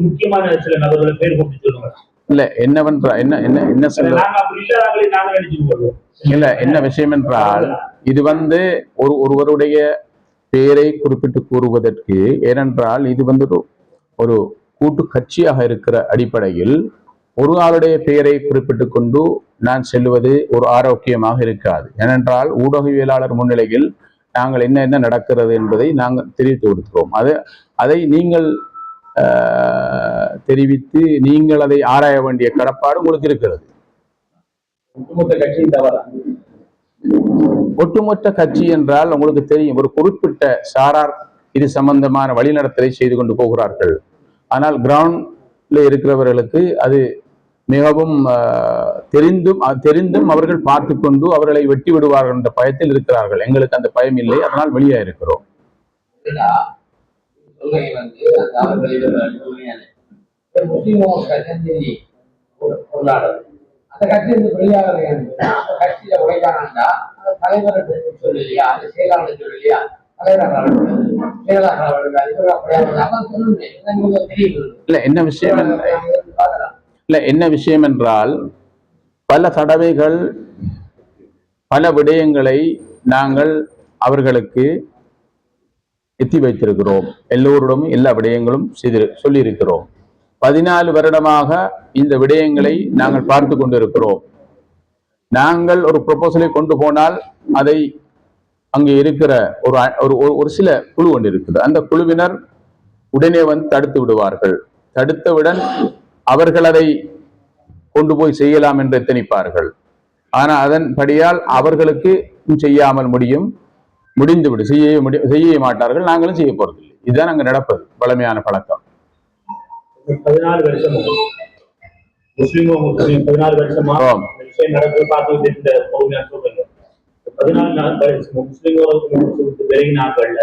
முக்கியமான சில நபர்களை பேர் கொண்டு சொல்லுங்க. இல்ல என்னவென்றா என்ன என்ன என்ன சொல்ல நாங்க அப்படி இல்லாதவங்களை நாங்க நினைச்சு கொள்வோம். இல்ல என்ன விஷயம் என்றால் இது ஒருவருடைய பெயரை குறிப்பிட்டு கூறுவதற்கு, ஏனென்றால் இது ஒரு கூட்டு கட்சியாக இருக்கிற அடிப்படையில் ஒரு ஆளுடைய பெயரை குறிப்பிட்டு கொண்டு நான் செல்வது ஒரு ஆரோக்கியமாக இருக்காது. ஏனென்றால் ஊடகவியலாளர் முன்னிலையில் நாங்கள் என்ன நடக்கிறது என்பதை நாங்கள் தெரிவித்து கொடுக்கிறோம். அதை நீங்கள் தெரிவித்து நீங்கள் அதை ஆராய வேண்டிய கடப்பாடு உங்களுக்கு இருக்கிறது. ஒட்டுமொத்த கட்சியின் தவறா? ஒட்டுமொத்த கட்சி என்றால் உங்களுக்கு தெரியும், ஒரு குறிப்பிட்ட சாரார் இது சம்பந்தமான வழிநடத்தலை செய்து கொண்டு போகிறார்கள். ஆனால் கிரவுண்ட்ல இருக்கிறவர்களுக்கு அது மிகவும் தெரிந்தும் அவர்கள் பார்த்து கொண்டு அவர்களை வெட்டி விடுவார்கள் என்ற பயத்தில் இருக்கிறார்கள். எங்களுக்கு அந்த பயம் இல்லை, அதனால் வெளியே இருக்கிறோம். அந்த கட்சி வெளியாக கட்சியில உழைக்கானா தலைவர் சொல்லலையா, அது செயலாளர் சொல்லலையா, என்ன விஷயம் என்றால் பல தடவைகள் பல விடயங்களை நாங்கள் அவர்களுக்கு எத்தி வைத்திருக்கிறோம். எல்லோருடன் எல்லா விடயங்களும் சொல்லியிருக்கிறோம். 14 வருடமாக இந்த விடயங்களை நாங்கள் பார்த்து கொண்டிருக்கிறோம். நாங்கள் ஒரு ப்ரொபோசலை கொண்டு போனால் அதை அங்கே இருக்கிற ஒரு சில குழு ஒன்று இருக்குது. அந்த குழுவினர் உடனே வந்து தடுத்து விடுவார்கள். தடுத்தவுடன் அவர்கள் அதை கொண்டு போய் செய்யலாம் என்று எத்தனிப்பார்கள். ஆனால் அதன்படியால் அவர்களுக்கு செய்யாமல் முடிந்துவிடும், செய்ய மாட்டார்கள். நாங்களும் செய்ய போறதில்லை. இதுதான் அங்கு நடப்பது வளமையான பழக்கம். 14 வருஷம் முஸ்லீமும் 14 வருஷமா விஷயம் நடக்குது பார்த்துக்கிட்டு இருந்த சொல்றீங்க. 14 வருஷம் முஸ்லீம்களுக்கு விலகினாக்கள்ல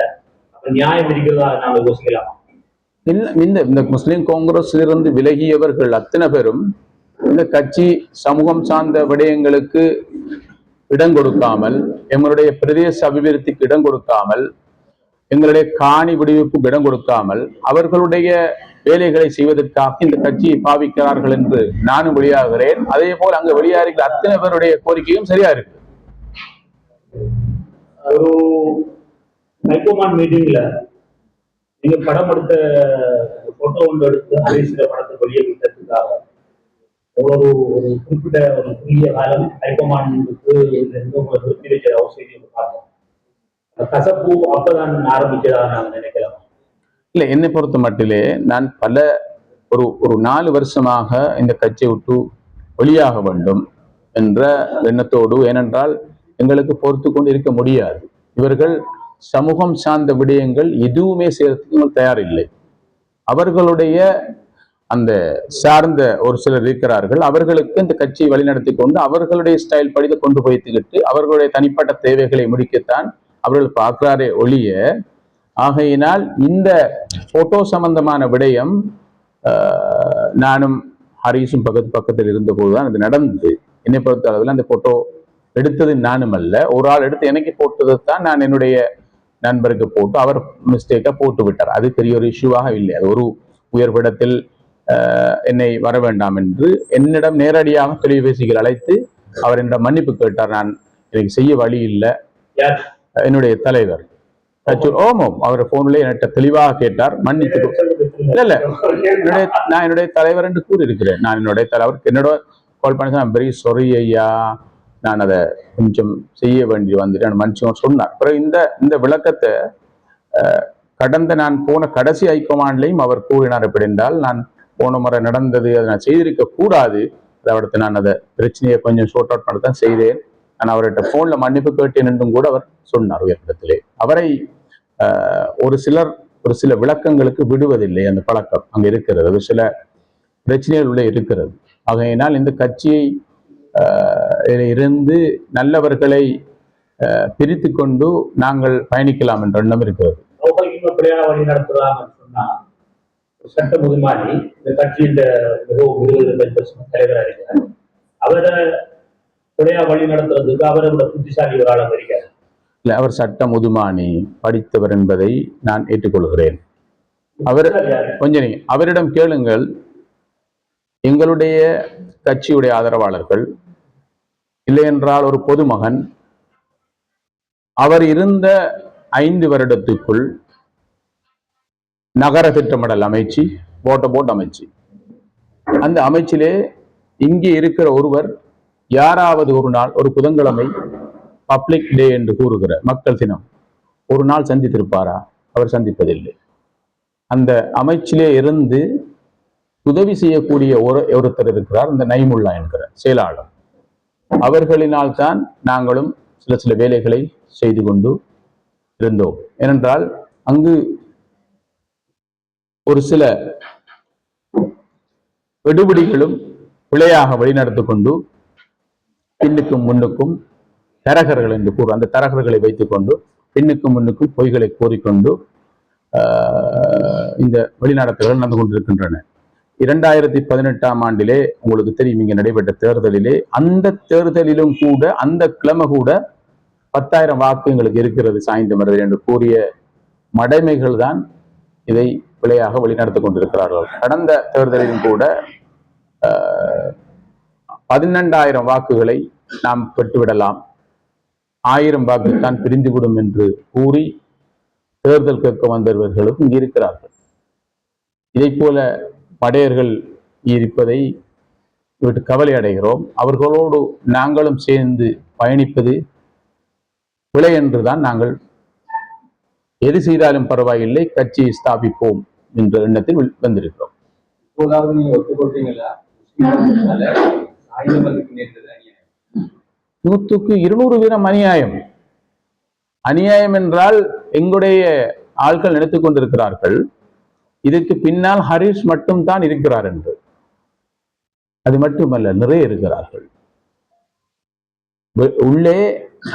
நியாயம் இருக்கிறதா நாங்கள் யோசிக்கலாமா? இந்த முஸ்லிம் காங்கிரஸில் இருந்து விலகியவர்கள் அத்தனை பேரும் இந்த கட்சி சமூகம் சார்ந்த விடயங்களுக்கு இடம் கொடுக்காமல், எங்களுடைய பிரதேச அபிவிருத்திக்கு இடம் கொடுக்காமல், எங்களுடைய காணி விடுவிப்புக்கு இடம் கொடுக்காமல் அவர்களுடைய வேலைகளை செய்வதற்காக இந்த கட்சியை பாவிக்கிறார்கள் என்று நானும் வெளியாகிறேன். அதே போல் அங்கு வெளியாகிற அத்தனை பேருடைய கோரிக்கையும் சரியா இருக்கு. ஒரு ஹைகமாண்ட் மீட்டிங்ல நீங்க படம் எடுத்த போட்டோ ஒன்று எடுத்து அரசியல படத்தை வெளியே விட்டதுக்காக ஒரு குறிப்பிட்ட ஒரு குறுகிய காலம் ஹைகமாண்டுக்கு நிறுத்தி வைக்கிற அவசியம் பார்த்தோம். கசப்பு அப்பதான் ஆரம்பிச்சதா நாங்க நினைக்கலாம். இல்ல, என்னை பொறுத்த மட்டிலே நான் ஒரு 4 வருஷமாக இந்த கட்சியை விட்டு வெளியாக வேண்டும் என்ற எண்ணத்தோடு, ஏனென்றால் எங்களுக்கு பொறுத்து கொண்டு இருக்க முடியாது. இவர்கள் சமூகம் சார்ந்த விடயங்கள் எதுவுமே செய்யறதுக்கு தயாரில்லை. அவர்களுடைய அந்த சார்ந்த ஒரு சிலர் இருக்கிறார்கள், அவர்களுக்கு இந்த கட்சியை வழிநடத்தி கொண்டு அவர்களுடைய ஸ்டைல் படித கொண்டு போய்த்துக்கிட்டு அவர்களுடைய தனிப்பட்ட தேவைகளை முடிக்கத்தான் அவர்கள் பார்க்கிறாரே ஒழிய, ஆகையினால் இந்த போட்டோ சம்பந்தமான விடயம் நானும் ஹரீஸும் பக்கத்தில் இருந்த போதுதான் அது நடந்தது. என்னை பொறுத்த அளவில் அந்த போட்டோ எடுத்தது நானும் அல்ல, ஒரு ஆள் எடுத்து எனக்கு போட்டது தான் நான் என்னுடைய நண்பருக்கு போட்டு அவர் மிஸ்டேக்கா போட்டு விட்டார். அது பெரிய ஒரு இஷ்யூவாக இல்லை. அது ஒரு உயர்விடத்தில் என்னை வர வேண்டாம் என்று என்னிடம் நேரடியாக தொலைபேசிகள் அழைத்து அவர் என்னிடம் மன்னிப்பு கேட்டார். நான் எனக்கு செய்ய வழி இல்லை. என்னுடைய தலைவர் ஓமம் அவர் போன்ல என்கிட்ட தெளிவாக கேட்டார், மன்னித்து இல்ல நான் என்னுடைய தலைவர் என்று கூறியிருக்கிறேன். நான் என்னுடைய தலைவர் என்னோட கால் பண்ணி வெரி சாரி ஐயா, நான் அதை கொஞ்சம் செய்ய வேண்டி வந்துட்டு மனுஷன் சொன்னார். பிறகு இந்த விளக்கத்தை கடந்த நான் போன கடைசி ஹைகமாண்ட்லையும் அவர் கூறினார். எப்படி என்றால், நான் போன முறை நடந்தது அதை நான் செய்திருக்க கூடாது, அதை அடுத்து நான் அதை பிரச்சனையை கொஞ்சம் ஷோர்ட் அவுட் பண்ண தான் செய்தேன். நான் அவர்கிட்ட போன்ல மன்னிப்பு கேட்டேன் என்றும் கூட அவர் சொன்னார். உயர்நிலத்திலே அவரை ஒரு சில விளக்கங்களுக்கு விடுவதில்லை. அந்த பழக்கம் அங்க இருக்கிறது, ஒரு சில பிரச்சனைகள் உள்ள இருக்கிறது. ஆகையினால் இந்த கட்சியை இருந்து நல்லவர்களை பிரித்து கொண்டு நாங்கள் பயணிக்கலாம் என்ற எண்ணம் இருக்கிறது. வழி நடத்துறாங்கன்னு சொன்னா சட்ட முதுமானி இந்த கட்சியின் மிகவும் 20-25% தலைவராக இருக்கிறார். அவரை துணையா வழி நடத்துறதுக்கு அவரை விட புத்திசாலி ஒரு ஆளாக இருக்காரு. இல்லை, அவர் சட்ட முதுமானி படித்தவர் என்பதை நான் ஏற்றுக்கொள்கிறேன். அவர் கொஞ்சம் நீங்க அவரிடம் கேளுங்கள். எங்களுடைய கட்சியுடைய ஆதரவாளர்கள் இல்லை என்றால் ஒரு பொதுமகன் அவர் இருந்த 5 வருடத்துக்குள் நகர திட்டமிடல் அமைச்சு, போட் அமைச்சு, அந்த அமைச்சிலே இங்கே இருக்கிற ஒருவர் யாராவது ஒரு நாள், ஒரு புதன்கிழமை பப்ளிக் டே என்று கூறுகிற மக்கள் தினம் ஒரு நாள் சந்தித்திருப்பாரா? அவர் சந்திப்பதில்லை. அந்த அமைச்சிலே இருந்து உதவி செய்யக்கூடிய ஒருத்தர் இருக்கிறார், இந்த நைமுல்லா என்கிற செயலாளர். அவர்களினால் தான் நாங்களும் சில வேலைகளை செய்து கொண்டு இருந்தோம். ஏனென்றால் அங்கு ஒரு சில எடுபிடிகளும் பிழையாக வழிநடத்தி கொண்டு பின்னுக்கும் முன்னுக்கும் தரகர்கள் என்று கூறும், அந்த தரகர்களை வைத்துக் கொண்டு பின்னுக்கும் முன்னுக்கும் பொய்களை கூறிக்கொண்டு இந்த வெளிநடத்துகள் நடந்து கொண்டிருக்கின்றன. 2018ஆம் ஆண்டிலே உங்களுக்கு தெரியும், இங்கே நடைபெற்ற தேர்தலிலே, அந்த தேர்தலிலும் கூட அந்த கிழமை கூட 10,000 வாக்கு எங்களுக்கு இருக்கிறது சாய்ந்த மருதல் என்று கூறிய மடைமைகள் தான் இதை பிழையாக வழிநடத்திக் கொண்டிருக்கிறார்கள். கடந்த தேர்தலிலும் கூட 12,000 வாக்குகளை நாம் பெற்றுவிடலாம், 1000 வாக்கு தான் பிரிந்துவிடும் என்று கூறி தேர்தல் கேட்க வந்தவர்களும் இங்கு இருக்கிறார்கள். இதை போல படையர்கள் இருப்பதை விட்டு கவலை அடைகிறோம். அவர்களோடு நாங்களும் சேர்ந்து பயணிப்பது பிழை என்றுதான் நாங்கள் எது செய்தாலும் பரவாயில்லை, கட்சியை ஸ்தாபிப்போம் என்ற எண்ணத்தில் வந்திருக்கிறோம். இப்போதாவது நீங்க ஒத்துக்கொள்றீங்களா? 100க்கு 200 வீதம் அநியாயம். அநியாயம் என்றால் எங்களுடைய ஆட்கள் நினைத்துக் கொண்டிருக்கிறார்கள் இதற்கு பின்னால் ஹரிஷ் மட்டும் தான் இருக்கிறார் என்று. அது மட்டுமல்ல, நிறைய இருக்கிறார்கள். உள்ளே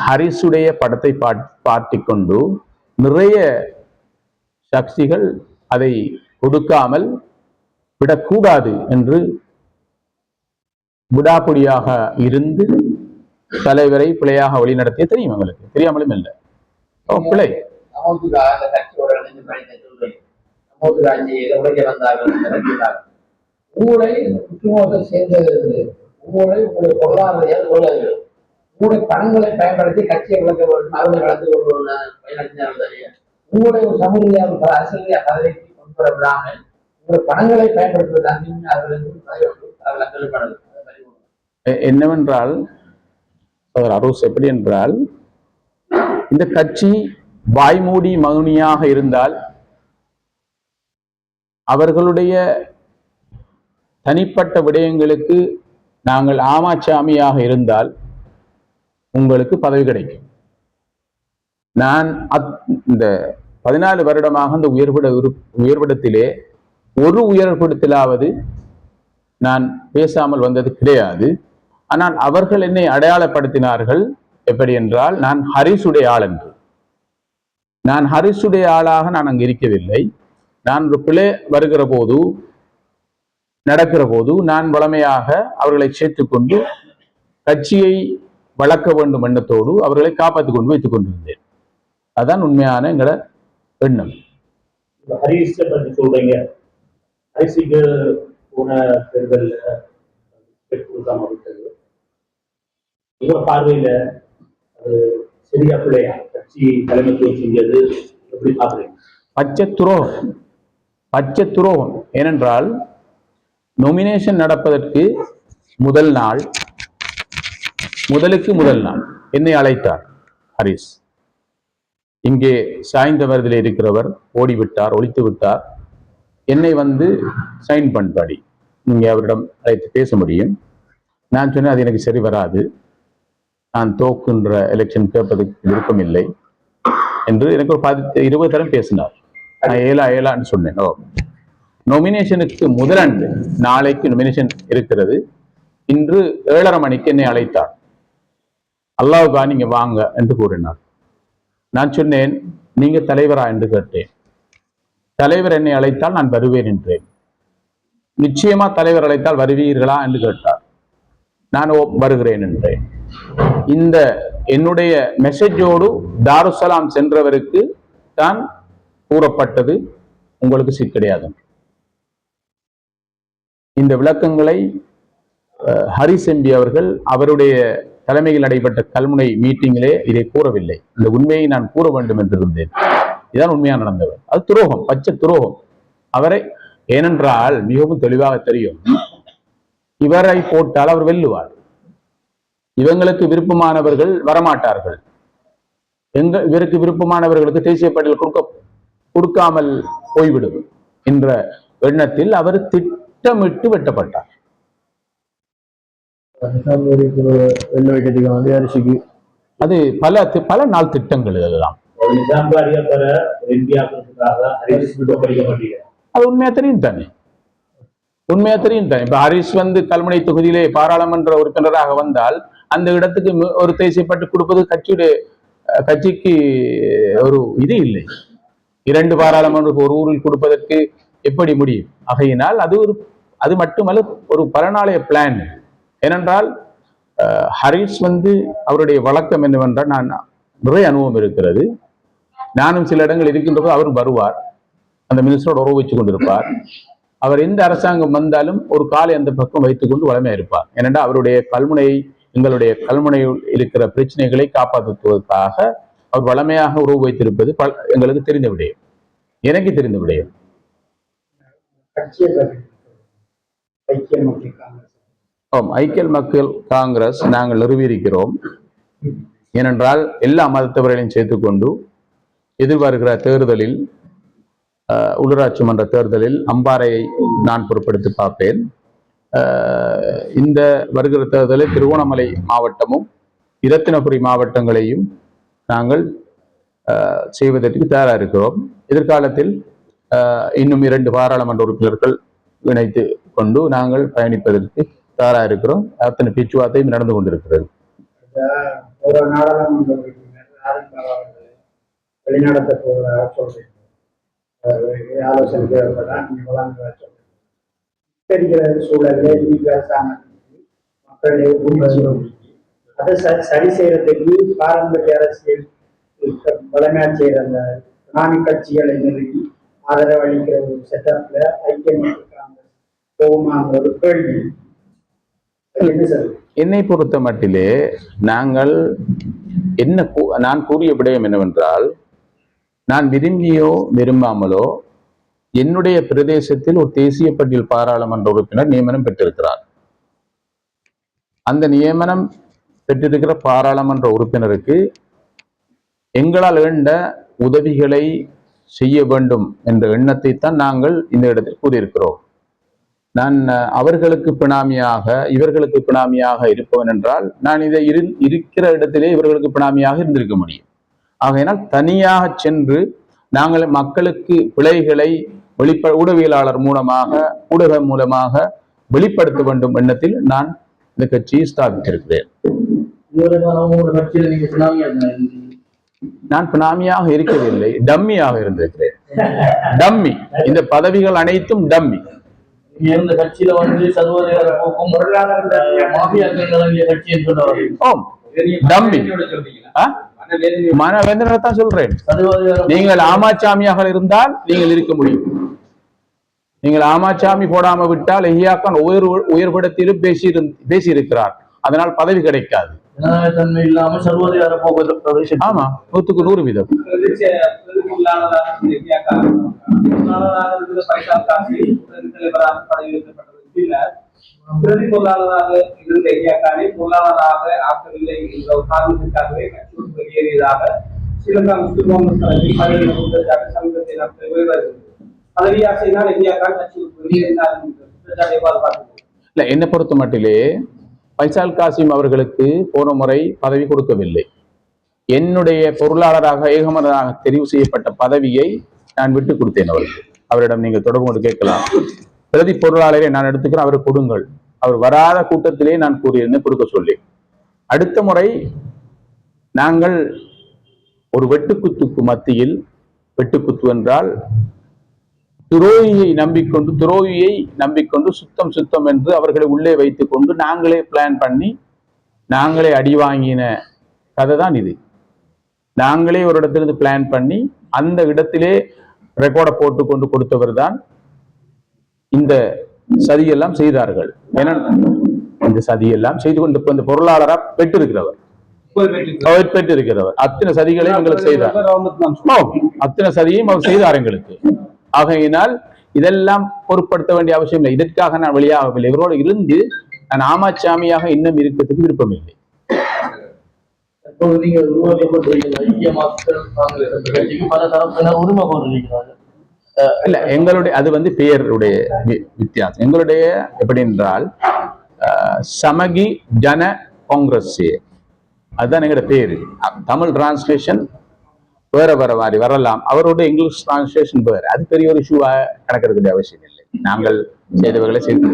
ஹரிஷுடைய படத்தை பார்த்திக் கொண்டு நிறைய சக்திகள் அதை கொடுக்காமல் விடக்கூடாது என்று விடாப்பிடியாக இருந்து தலைவரை பிழையாக வழிநடத்திய தெரியும். எங்களுக்கு தெரியாமலும் இல்லை, பிழை. ஊரை குற்றமோசம் சேர்ந்தது, ஊரை உங்களுடைய பொருளாதார உங்களுடைய பணங்களை பயன்படுத்தி கட்சியை விளக்க வேண்டும், அவர்களை வளர்த்து கொண்டு பயன்படுத்தினார்கள். உங்களுடைய ஒரு சமூக அரசியல் பதவிக்கு கொண்டு வர விடாமல் உங்களுடைய பணங்களை பயன்படுத்துவதாக என்னவென்றால் அரசு எப்படி என்றால், இந்த கட்சி வாய்மூடி மௌனியாக இருந்தால், அவர்களுடைய தனிப்பட்ட விடயங்களுக்கு நாங்கள் ஆமாச்சாமியாக இருந்தால் உங்களுக்கு பதவி கிடைக்கும். நான் இந்த 14 வருடமாக இந்த உயர்விடத்திலே ஒரு உயர்விடத்திலாவது நான் பேசாமல் வந்தது கிடையாது. ஆனால் அவர்கள் என்னை அடையாளப்படுத்தினார்கள். எப்படி என்றால், நான் ஹரிஷுடைய ஆள் என்று. நான் ஹரிஷுடைய ஆளாக நான் அங்கு இருக்கவில்லை. நான் ஒரு பிழை வருகிற போது, நடக்கிற போது நான் வளமையாக அவர்களை சேர்த்துக்கொண்டு கட்சியை வளர்க்க வேண்டும் எண்ணத்தோடு அவர்களை காப்பாற்றிக் கொண்டு வைத்துக் கொண்டிருந்தேன். அதுதான் உண்மையான எங்களோட எண்ணம். ஹரிஷ் பற்றி சொல்றீங்க. ஹரிஷுக்கு போன தேர்தல் உங்க பார்வையில அது சரியா பிள்ளையா? கட்சி தலைமைத்துவம் செஞ்சது எப்படி பாக்குறீங்க? பச்சை துரோகம். ஏனென்றால் நொமினேஷன் நடப்பதற்கு முதல் நாள் என்னை அழைத்தார் ஹரிஷ். இங்கே சாய்ந்தவரதில் இருக்கிறவர் ஓடிவிட்டார், ஒழித்து விட்டார். என்னை வந்து சைன் பண்ணபடி நீங்க அவரிடம் அழைத்து பேச முடியும். நான் சொன்னேன், அது எனக்கு சரி வராது, நான் தோக்குன்ற எலெக்ஷன் கேட்பதற்கு விருப்பம் இல்லை என்று எனக்கு ஒரு 20 தரம் பேசினார். நான் ஏழான்னு சொன்னேன். நொமினேஷனுக்கு முதலன்று, நாளைக்கு நொமினேஷன் இருக்கிறது, இன்று 7:30 மணிக்கு என்னை அழைத்தார். அல்லாஹ்வுக்கா நீங்க வாங்க என்று கூறினார். நான் சொன்னேன், நீங்க தலைவரா என்று கேட்டேன். தலைவர் என்னை அழைத்தால் நான் வருவேன் என்றேன். நிச்சயமா தலைவர் அழைத்தால் வருவீர்களா என்று கேட்டார். நான் வருகிறேன் என்றேன். இந்த என்னுடைய மெசேஜோடு தாருசலாம் சென்றவருக்கு தான் கூறப்பட்டது உங்களுக்கு சீட் கிடையாது. இந்த விளக்கங்களை ஹரிஸ் எம்பி அவர்கள் அவருடைய தலைமையில் நடைபெற்ற கல்முனை மீட்டிங்கிலே இதை கூறவில்லை. இந்த உண்மையை நான் கூற வேண்டும் என்று இருந்தேன். இதுதான் உண்மையா நடந்தவர். அது துரோகம், பச்சை துரோகம். அவரை ஏனென்றால் மிகவும் தெளிவாக தெரியும், இவரை போட்டால் அவர் வெல்லுவார். இவங்களுக்கு விருப்பமானவர்கள் வரமாட்டார்கள். இவருக்கு விருப்பமானவர்களுக்கு தேசிய பட்டியல் கொடுக்காமல் போய்விடும் என்ற எண்ணத்தில் அவர் திட்டமிட்டு வெட்டப்பட்டார். அது பல நாள் திட்டங்கள் இதெல்லாம். அது உண்மையா தெரியும் தானே, உண்மையா தெரியும் தானே. இப்ப ஹரிஸ் கல்முனை தொகுதியிலே பாராளுமன்ற உறுப்பினராக வந்தால் அந்த இடத்துக்கு ஒரு தேசியப்பட்டு கொடுப்பது கட்சிக்கு ஒரு இது இல்லை. 2 பாராளுமன்ற ஒரு ஊரில் கொடுப்பதற்கு எப்படி முடியும்? ஆகையினால் அது மட்டுமல்ல, ஒரு பலநாளைய பிளான். ஏனென்றால் ஹரிஸ் அவருடைய வழக்கம் என்னவென்றால், நான் நிறைய அனுபவம் இருக்கிறது. நானும் சில இடங்கள் இருக்கின்ற போது அவரும் வருவார், அந்த மினிஸ்டரோட உறவு வச்சு கொண்டிருப்பார். அவர் எந்த அரசாங்கம் வந்தாலும் ஒரு காலை அந்த பக்கம் வைத்துக் கொண்டு வளமையா இருப்பார். ஏனென்றால் அவருடைய எங்களுடைய கல்முனையில் இருக்கிற பிரச்சனைகளை காப்பாற்றுவதற்காக அவர் வளமையாக உறவு வைத்திருப்பது எங்களுக்கு தெரிந்த விடயம், எனக்கு தெரிந்த விடயம். ஐக்கிய மக்கள் காங்கிரஸ் நாங்கள் நிறுவியிருக்கிறோம். ஏனென்றால் எல்லா மதத்தவர்களையும் சேர்த்துக்கொண்டு எதிர்வருகிற தேர்தலில், உள்ளூராட்சி மன்ற தேர்தலில் அம்பாறையை நான் பொறுப்படுத்தி பார்ப்பேன். இந்த வருகிற தேர்தலில் திருவோணமலை மாவட்டமும் இரத்தினபுரி மாவட்டங்களையும் நாங்கள் செய்வதற்கு தயாராக இருக்கிறோம். எதிர்காலத்தில் இன்னும் 2 பாராளுமன்ற உறுப்பினர்கள் இணைத்து கொண்டு நாங்கள் பயணிப்பதற்கு தயாராக இருக்கிறோம். அத்தனை பேச்சுவார்த்தையும் நடந்து கொண்டிருக்கிறது. ஒரு நாடாளுமன்ற உறுப்பினர் வெளிநடத்த போவதாக சொல்றேன். ஆலோசனை தேவைப்படால் இருக்கிற சூழலில் அரசாங்கத்துக்கு மக்களுடைய அதை சரி செய்யறதுக்கு பாரம்பரிய அரசியல் வளமையா செய்யற அந்த நாமி கட்சிகளை நிறுத்தி ஆதரவு அளிக்கிற ஒரு செட்டப்ல ஐக்கிய மக்கள் காங்கிரஸ் போகுமாங்கிற ஒரு கேள்வி. என்னை பொறுத்த மட்டிலே நான் கூறிய விடயம் என்னவென்றால், நான் விரும்பியோ விரும்பாமலோ என்னுடைய பிரதேசத்தில் ஒரு தேசிய பட்டியல் பாராளுமன்ற உறுப்பினர் நியமனம் பெற்றிருக்கிறார். அந்த நியமனம் பெற்றிருக்கிற பாராளுமன்ற உறுப்பினருக்கு எங்களால் வேண்ட உதவிகளை செய்ய வேண்டும் என்ற எண்ணத்தை தான் நாங்கள் இந்த இடத்தில் கூறியிருக்கிறோம். நான் அவர்களுக்கு பினாமியாக இவர்களுக்கு பினாமியாக இருப்பவன் என்றால் நான் இதை இருக்கிற இடத்திலே இவர்களுக்கு பினாமியாக இருந்திருக்க முடியும். ஆகையினால் தனியாக சென்று நாங்கள் மக்களுக்கு பிழைகளை ஊடகவியலாளர் மூலமாக ஊடகம் மூலமாக வெளிப்படுத்த வேண்டும் எண்ணத்தில் நான் இந்த கட்சியை ஸ்தாபித்திருக்கிறேன். நான் பினாமியாக இருக்கவில்லை, டம்மியாக இருந்திருக்கிறேன். டம்மி. இந்த பதவிகள் அனைத்தும் டம்மி. இந்த கட்சியில சர்வதேச போக்கும் டம்மி. மனவேந்தனத்தான் சொல்றேன். நீங்கள் ஆமாச்சாமியாக இருந்தால் நீங்கள் இருக்க முடியும். நீங்கள் ஆமாச்சாமி போடாம விட்டால் எஹியாக்கான் உயர்படத்திலும் பேசியிருக்கிறார். அதனால் பதவி கிடைக்காது. தன்மை இல்லாம சர்வதேச போக்கு. ஆமா, 100க்கு 100%. பிரதி பொருளாளராக இருந்த ஐயாக்கானை பொருளாளராக ஆக்கவில்லை என்ற ஒரு காரணத்திற்காகவே கட்சியோடு வெளியேறியதாக ஸ்ரீலங்கா முஸ்லிம் காங்கிரஸ் தலைமையில் பதவி குற்றச்சாட்டு சமீபத்தில் வருகிறது. பதவியாசையினால் ஐயாக்கான் கட்சியோடு வெளியேறினார் என்ற குற்றச்சாட்டை பார்க்கிறோம். இல்ல, என்னை பொறுத்த மட்டிலே பைசால் காசிம் அவர்களுக்கு போன முறை பதவி கொடுக்கவில்லை. என்னுடைய பொருளாளராக ஏகமனதாக தெரிவு செய்யப்பட்ட பதவியை நான் விட்டு கொடுத்தேன் அவருக்கு. அவரிடம் நீங்கள் தொடர்பு கொண்டு கேட்கலாம். பிரதி பொருளாளரை நான் எடுத்துக்கிறேன், அவரை கொடுங்கள். அவர் வராத கூட்டத்திலே நான் கூறியிருந்தேன் கொடுக்க சொல்லி. அடுத்த முறை நாங்கள் ஒரு வெட்டுக்குத்துக்கு மத்தியில், வெட்டுக்குத்து என்றால் துரோகியை நம்பிக்கொண்டு சுத்தம் சுத்தம் என்று அவர்களை உள்ளே வைத்துக் கொண்டு நாங்களே பிளான் பண்ணி நாங்களே அடி வாங்கின கதை தான் இது. நாங்களே ஒரு இடத்திலிருந்து பிளான் பண்ணி அந்த இடத்திலே ரெக்கார்டை போட்டு கொண்டு கொடுத்தவர் தான் இந்த சதியெல்லாம் செய்தார்கள். ஏன்னா இந்த சதியெல்லாம் செய்து கொண்டு இந்த பொருளாளராக பெற்றிருக்கிறவர் அத்தனை சதிகளையும் எங்களுக்கு செய்தார். அத்தனை சதியையும் அவர் செய்தார் எங்களுக்கு. ஆகையினால் இதெல்லாம் பொருட்படுத்த வேண்டிய அவசியம் இல்லை. இதற்காக நான் வெளியாகவில்லை. இவரோடு இருந்து நான் ஆமாச்சாமியாக இன்னும் இருக்கிறதுக்கு விருப்பம் இல்லை. நீங்கள் உருவாக்கப்பட்டிருக்கிற ஐக்கிய மக்கள் காங்கிரஸ் கட்சிக்கு பல தரப்பினர் உரிமை கோரியிருக்கிறார்கள். இல்ல, எங்களுடைய அது பெயருடைய வித்தியாசம். எங்களுடைய எப்படி என்றால் சமகி ஜன காங்கிரஸ், அதுதான் எங்களோட பேரு. தமிழ் டிரான்ஸ்லேஷன் வேற வேற மாதிரி வரலாம், அவரோட இங்கிலீஷ் டிரான்ஸ்லேஷன் வேற. அது பெரிய ஒரு இஷ்யூவா கணக்கெடுக்க அவசியம் இல்லை. நாங்கள் செய்தவர்களை செய்து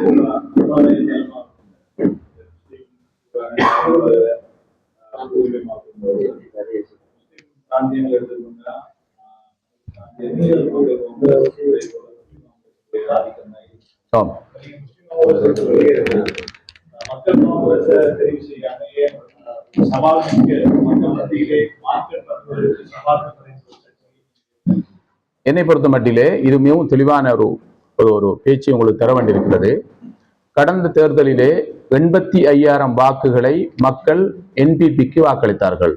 என்னை பொறுத்த மட்டிலே இது மிகவும் தெளிவான ஒரு பேச்சு உங்களுக்கு தர வேண்டியிருக்கிறது. கடந்த தேர்தலிலே 85,000 வாக்குகளை மக்கள் என்பிபிக்கு வாக்களித்தார்கள்.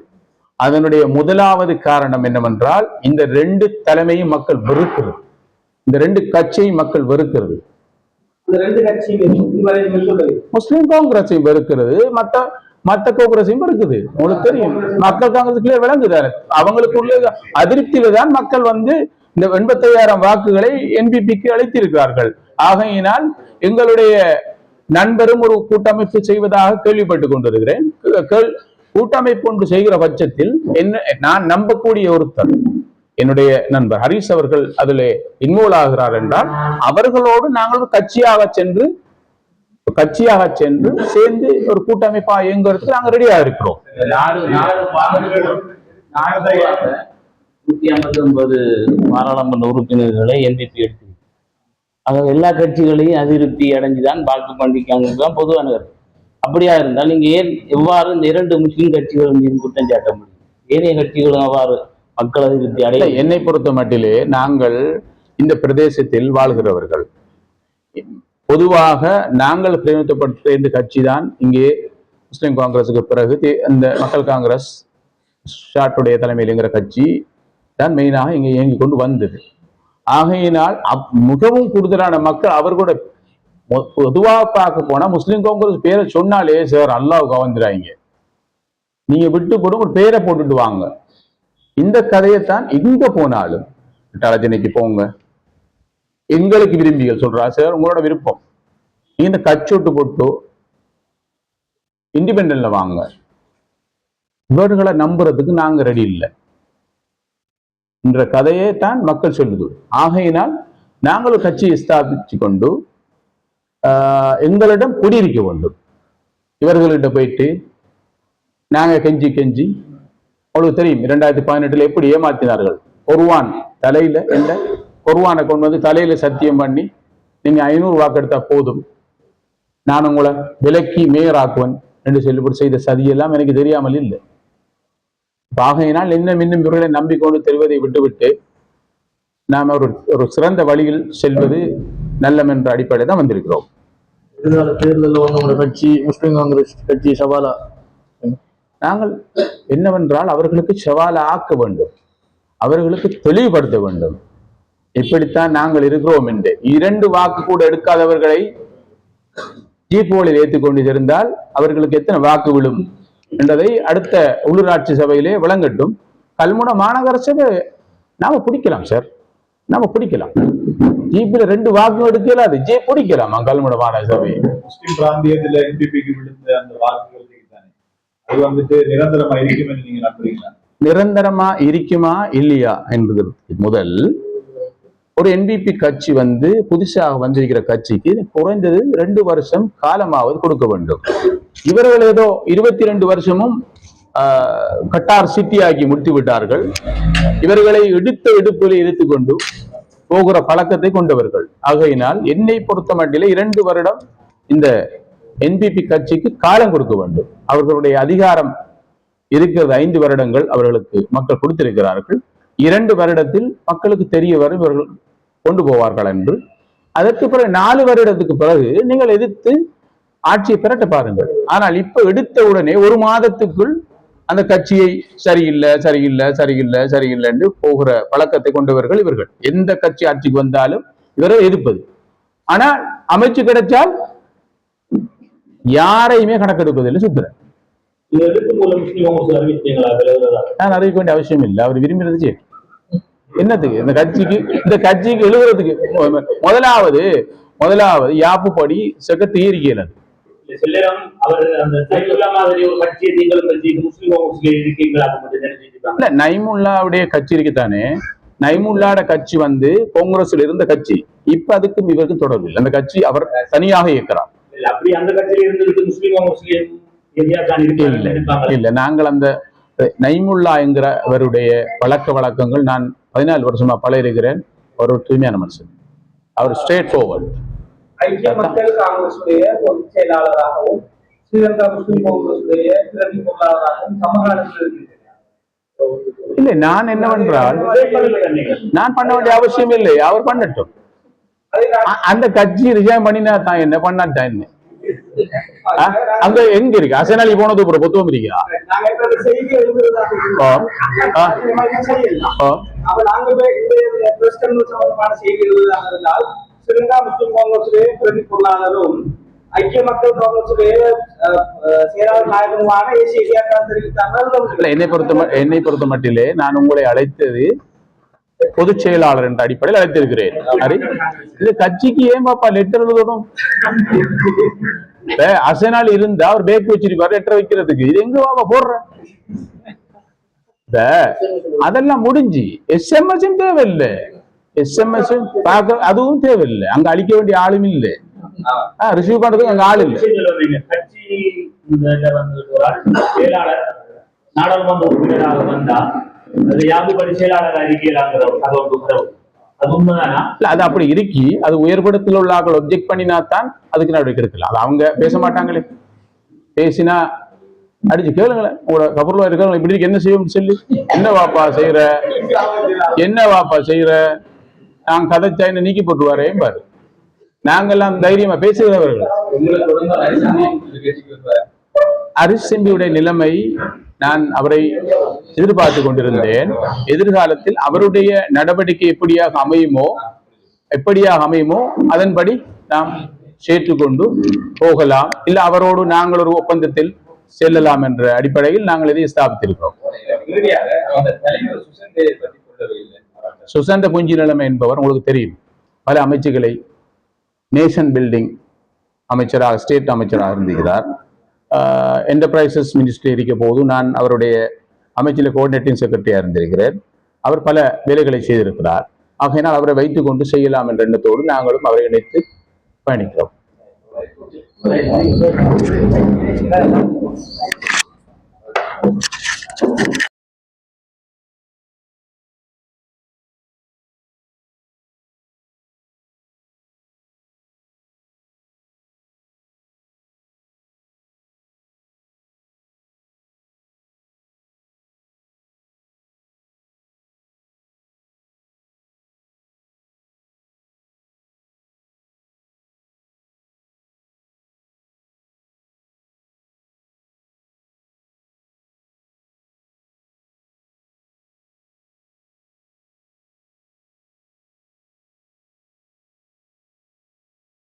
அதனுடைய முதலாவது காரணம் என்னவென்றால் இந்த 2 தலைமையும் மக்கள் வெறுக்கிறது, இந்த 2 கட்சியும் மக்கள் வெறுக்கிறது. முஸ்லிம் காங்கிரஸையும் வெறுக்கிறது, மத்த காங்கிரஸையும் வெறுக்குது. உங்களுக்கு தெரியும், மக்கள் காங்கிரஸுக்குள்ளே விளங்குது. அவங்களுக்குள்ள அதிருப்தியில தான் மக்கள் இந்த 85,000 வாக்குகளை என்பிபிக்கு அளித்திருக்கிறார்கள். ஆகையினால் எங்களுடைய நண்பரும் ஒரு கூட்டமைப்பு செய்வதாக கேள்விப்பட்டுக் கொண்டிருக்கிறேன். கூட்டமைப்பு ஒன்று செய்கிற பட்சத்தில் நான் நம்பக்கூடிய ஒருத்தர் என்னுடைய நண்பர் ஹரிஸ் அவர்கள் அதில் இன்வால்வ் ஆகிறார் என்றால் அவர்களோடு நாங்கள் கட்சியாக சென்று சேர்ந்து ஒரு கூட்டமைப்பா இயங்குறதுக்கு நாங்கள் ரெடியாக இருக்கிறோம். 159 பாராளுமன்ற உறுப்பினர்களை என்பிபி எடுத்து, அதாவது எல்லா கட்சிகளையும் அதிருப்தி அடைஞ்சுதான் வாக்கு பண்ணிக்காங்க பொதுவான கருத்து. அப்படியா இருந்தால் நீங்க எவ்வாறு இந்த 2 முஸ்லிம் கட்சிகள் மீது குற்றம் சாட்ட முடியும்? ஏனைய கட்சிகளும் அவ்வாறு மக்கள் அதிருப்தி அடைய? என்னை பொறுத்த மட்டிலே நாங்கள் இந்த பிரதேசத்தில் வாழ்கிறவர்கள், பொதுவாக நாங்கள் பிரதிநிதித்துவப்படுத்த இந்த கட்சி தான் இங்கே முஸ்லிம் காங்கிரஸுக்கு பிறகு இந்த மக்கள் காங்கிரஸ் ஷாட்டுடைய தலைமையில்ங்கிற கட்சி தான் மெயினாக இங்கே இயங்கி கொண்டு வந்தது. ஆகையினால் மிகவும் கூடுதலான மக்கள் அவர்களோட பொதுவாக பார்க்க போனா முஸ்லிம் காங்கிரஸ் பேரை சொன்னாலே சார் அல்லாஹ்வுக்கு வந்துடாங்க, நீங்க விட்டு போட்டு ஒரு பேரை போட்டுட்டு வாங்க. இந்த கதையைத்தான் எங்க போனாலும் டலஜனைக்கு போங்க, எங்களுக்கு விரும்பிகள் சொல்றா சார் உங்களோட விருப்பம், நீங்க இந்த கட்சி விட்டு போட்டு இண்டிபெண்டன்ட்ல வாங்க. இவர்களை நம்புறதுக்கு நாங்க ரெடி இல்லை என்ற கதையை தான் மக்கள் சொல்லுது. ஆகையினால் நாங்கள் கட்சியை ஸ்தாபிச்சு கொண்டு எங்களிடம் குடியிருக்க வேண்டும். இவர்களிட்ட போயிட்டு நாங்க கெஞ்சி அவங்களுக்கு தெரியும் 2018 எப்படி ஏமாத்தினார்கள். குர்ஆன் தலையில குர்ஆனை கொண்டு வந்து தலையில சத்தியம் பண்ணி நீங்க 500 வாக்கெடுத்தா போதும், நான் உங்களை விலக்கி மேயராக்குவன் என்று சொல்லி செய்த சதியெல்லாம் எனக்கு தெரியாமல் இல்லை. ஆகையினால் இன்னும் இவர்களை நம்பிக்கொண்டு தெரிவதை விட்டுவிட்டு நாம் ஒரு சிறந்த வழியில் செல்வது நல்லம் என்ற அடிப்படையில் தான் வந்திருக்கிறோம். எதிர்கால தேர்தலில் கட்சி முஸ்லிம் காங்கிரஸ் கட்சி சவாலா? நாங்கள் என்னவென்றால் அவர்களுக்கு சவாலா ஆக்க வேண்டும், அவர்களுக்கு தெளிவுபடுத்த வேண்டும். இப்படித்தான் நாங்கள் இருக்கிறோம் என்று 2 வாக்கு கூட எடுக்காதவர்களை ஜீப்போலில் ஏற்றுக்கொண்டு இருந்தால் அவர்களுக்கு எத்தனை வாக்கு விழும் என்றதை அடுத்த உள்ளூராட்சி சபையிலே விளங்கட்டும். கல்முனை மாநகர சபை நாம பிடிக்கலாம் சார், நாம பிடிக்கலாம். ஜீப்ல 2 வாக்கு எடுக்கலாது, ஜீப் பிடிக்கலாமா கல்முனை மாநகர சபை? முஸ்லிம் பிராந்தியத்தில் என்பிபிக்கு விழுந்த அந்த வாக்குகள் அது நிரந்தரமா இருக்கும் என்று நீங்க நம்புறீங்களா? நிரந்தரமா இருக்குமா இல்லையா என்பதற்கு முதல் ஒரு என்பிபி கட்சி புதுசாக வந்திருக்கிற கட்சிக்கு குறைந்தது 2 வருஷம் காலமாவது கொடுக்க வேண்டும். இவர்கள் ஏதோ 22 வருஷமும் கட்டார் சிட்டியாக்கி முடித்து விட்டார்கள். இவர்களை எடுத்த எடுப்பில் எடுத்துக்கொண்டு போகிற பழக்கத்தை கொண்டவர்கள். ஆகையினால் என்னை பொறுத்த மட்டிலே 2 வருடம் இந்த என்பிபி கட்சிக்கு காலம் கொடுக்க வேண்டும். அவர்களுடைய அதிகாரம் இருக்கிறது 5 வருடங்கள் அவர்களுக்கு மக்கள் கொடுத்திருக்கிறார்கள். 2 வருடத்தில் மக்களுக்கு தெரிய வரும் இவர்கள் கொண்டு போவார்கள் என்று. அதற்கு பிறகு 4 வருடத்துக்கு பிறகு நீங்கள் எதிர்த்து ஆட்சியை பெறட்ட பாருங்கள். ஆனால் இப்ப எடுத்த உடனே 1 மாதத்துக்குள் அந்த கட்சியை சரியில்லை சரியில்லை சரியில்லை சரியில்லை என்று போகிற பழக்கத்தை கொண்டவர்கள் இவர்கள். எந்த கட்சி ஆட்சிக்கு வந்தாலும் இவரை எதிர்ப்பது. ஆனால் அமைச்சு கிடைச்சால் யாரையுமே கணக்கெடுப்பதில்லை சுத்துறேன். நான் அறிவிக்க வேண்டிய அவசியம் இல்லை. அவர் விரும்பினது செய்ய என்னத்துக்கு இந்த கட்சிக்கு எழுதுறதுக்கு முதலாவது யாப்புப்படி செகத்து ஏறிக்கையில் நைமுல்லாவுடைய கட்சி இருக்குதானே. நைமுல்லாட கட்சி காங்கிரஸ்ல இருந்த கட்சி. இப்ப அதுக்கும் இவருக்கும் தொடர்பு இல்லை. அந்த கட்சி அவர் தனியாக இயக்கிறார். இல்ல நாங்கள் அந்த நைமுல்லா என்கிறவருடைய பழக்க வழக்கங்கள் நான் 14 வருஷமா பழகிறேன். ஒரு தூய்மையான மனுஷன். அவர் ஸ்ட்ரெயிட் ஃபார்வர்ட். ஐக்கிய மக்கள் காங்கிரசுடைய பொதுச் செயலாளராகவும் ஸ்ரீலங்கா முஸ்லிம் காங்கிரசுடைய பிரதி பொருளாளராகவும் சமகாலத்தில் இல்லை. நான் என்னவென்றால் நான் பண்ண வேண்டிய அவசியம் இல்லை. அவர் பண்ணட்டும். அந்த கட்சி ரிசைன் பண்ணினா தான் என்ன பண்ணாட்டா என்ன அங்க எங்க இருக்கு? அசனாலி போனது ஒரு புத்தகம் இருக்கா? ஸ்ரீலங்கா முஸ்லிம் காங்கிரசுடைய பிரதி பொருளாளரும் ஐக்கிய மக்கள் காங்கிரசுடைய செயலாளர் நாயகருமான ஏசி இலியாக்கான் தெரிவித்தார்கள். என்னை பொறுத்த மட்டிலே நான் உங்களை அழைத்தது பொதுச் செயலாளர் என்ற அடிப்படையில் அழைத்திருக்கிறேன். இது கட்சிக்கு ஏன் பாப்பா லெட்டர் எழுதணும்? அசனால் இருந்தா அவர் பேக் வச்சிருப்பாரு லெட்டர் வைக்கிறதுக்கு. இது எங்க பாப்பா போடுற? அதெல்லாம் முடிஞ்சு எஸ்எம்எஸ் தேவையில்லை. எஸ்எம்எஸ் பார்க்க அதுவும் தேவையில்லை. அங்க அழிக்க வேண்டிய ஆளும் இல்லை. ரிசீவ் பண்றதுக்கு அங்க ஆள் இல்லை. நாடாளுமன்ற உறுப்பினராக வந்தா அது அப்படி இருக்கி அது உயர்படத்தில் உள்ள ஆக்கள் ஒப்ஜெக்ட் பண்ணினா தான் அதுக்கு நடவடிக்கை எடுக்கலாம். அது அவங்க பேச மாட்டாங்களே. பேசினா அடிச்சு கேளுங்களேன். உங்களோட கபூர்ல இருக்கிறவங்க இப்படி இருக்கு, என்ன செய்யும் சொல்லி, என்ன வாப்பா செய்யற நாங்க கதைச்சா என்ன நீக்கி போட்டுவாரே பாரு. நாங்கெல்லாம் தைரியமா பேசுகிறவர்கள். அரிசிம்பியுடைய நிலைமை நான் அவரை எதிர்பார்த்து கொண்டிருந்தேன். எதிர்காலத்தில் அவருடைய நடவடிக்கை எப்படியாக அமையுமோ அதன்படி நாம் சேர்த்துக்கொண்டு போகலாம். இல்ல அவரோடு நாங்கள் ஒரு ஒப்பந்தத்தில் செல்லலாம் என்ற அடிப்படையில் நாங்கள் இதை ஸ்தாபித்திருக்கிறோம். சுசந்த புஞ்சி நிலைமை என்பவர் உங்களுக்கு தெரியும். பல அமைச்சுகளை நேஷன் பில்டிங் அமைச்சராக ஸ்டேட் அமைச்சராக இருந்திருக்கிறார். என்டர்பிரைசஸ் மினிஸ்ட்ரி இருக்க போது நான் அவருடைய அமைச்சில் கோஆர்டினேட்டிங் செக்ரட்டரியாக இருந்திருக்கிறேன். அவர் பல வேலைகளை செய்திருக்கிறார். ஆகையினால் அவரை வைத்துக் கொண்டு செய்யலாம் என்ற எண்ணத்தோடு நாங்களும் அவரை இணைத்து பயணிக்கிறோம்.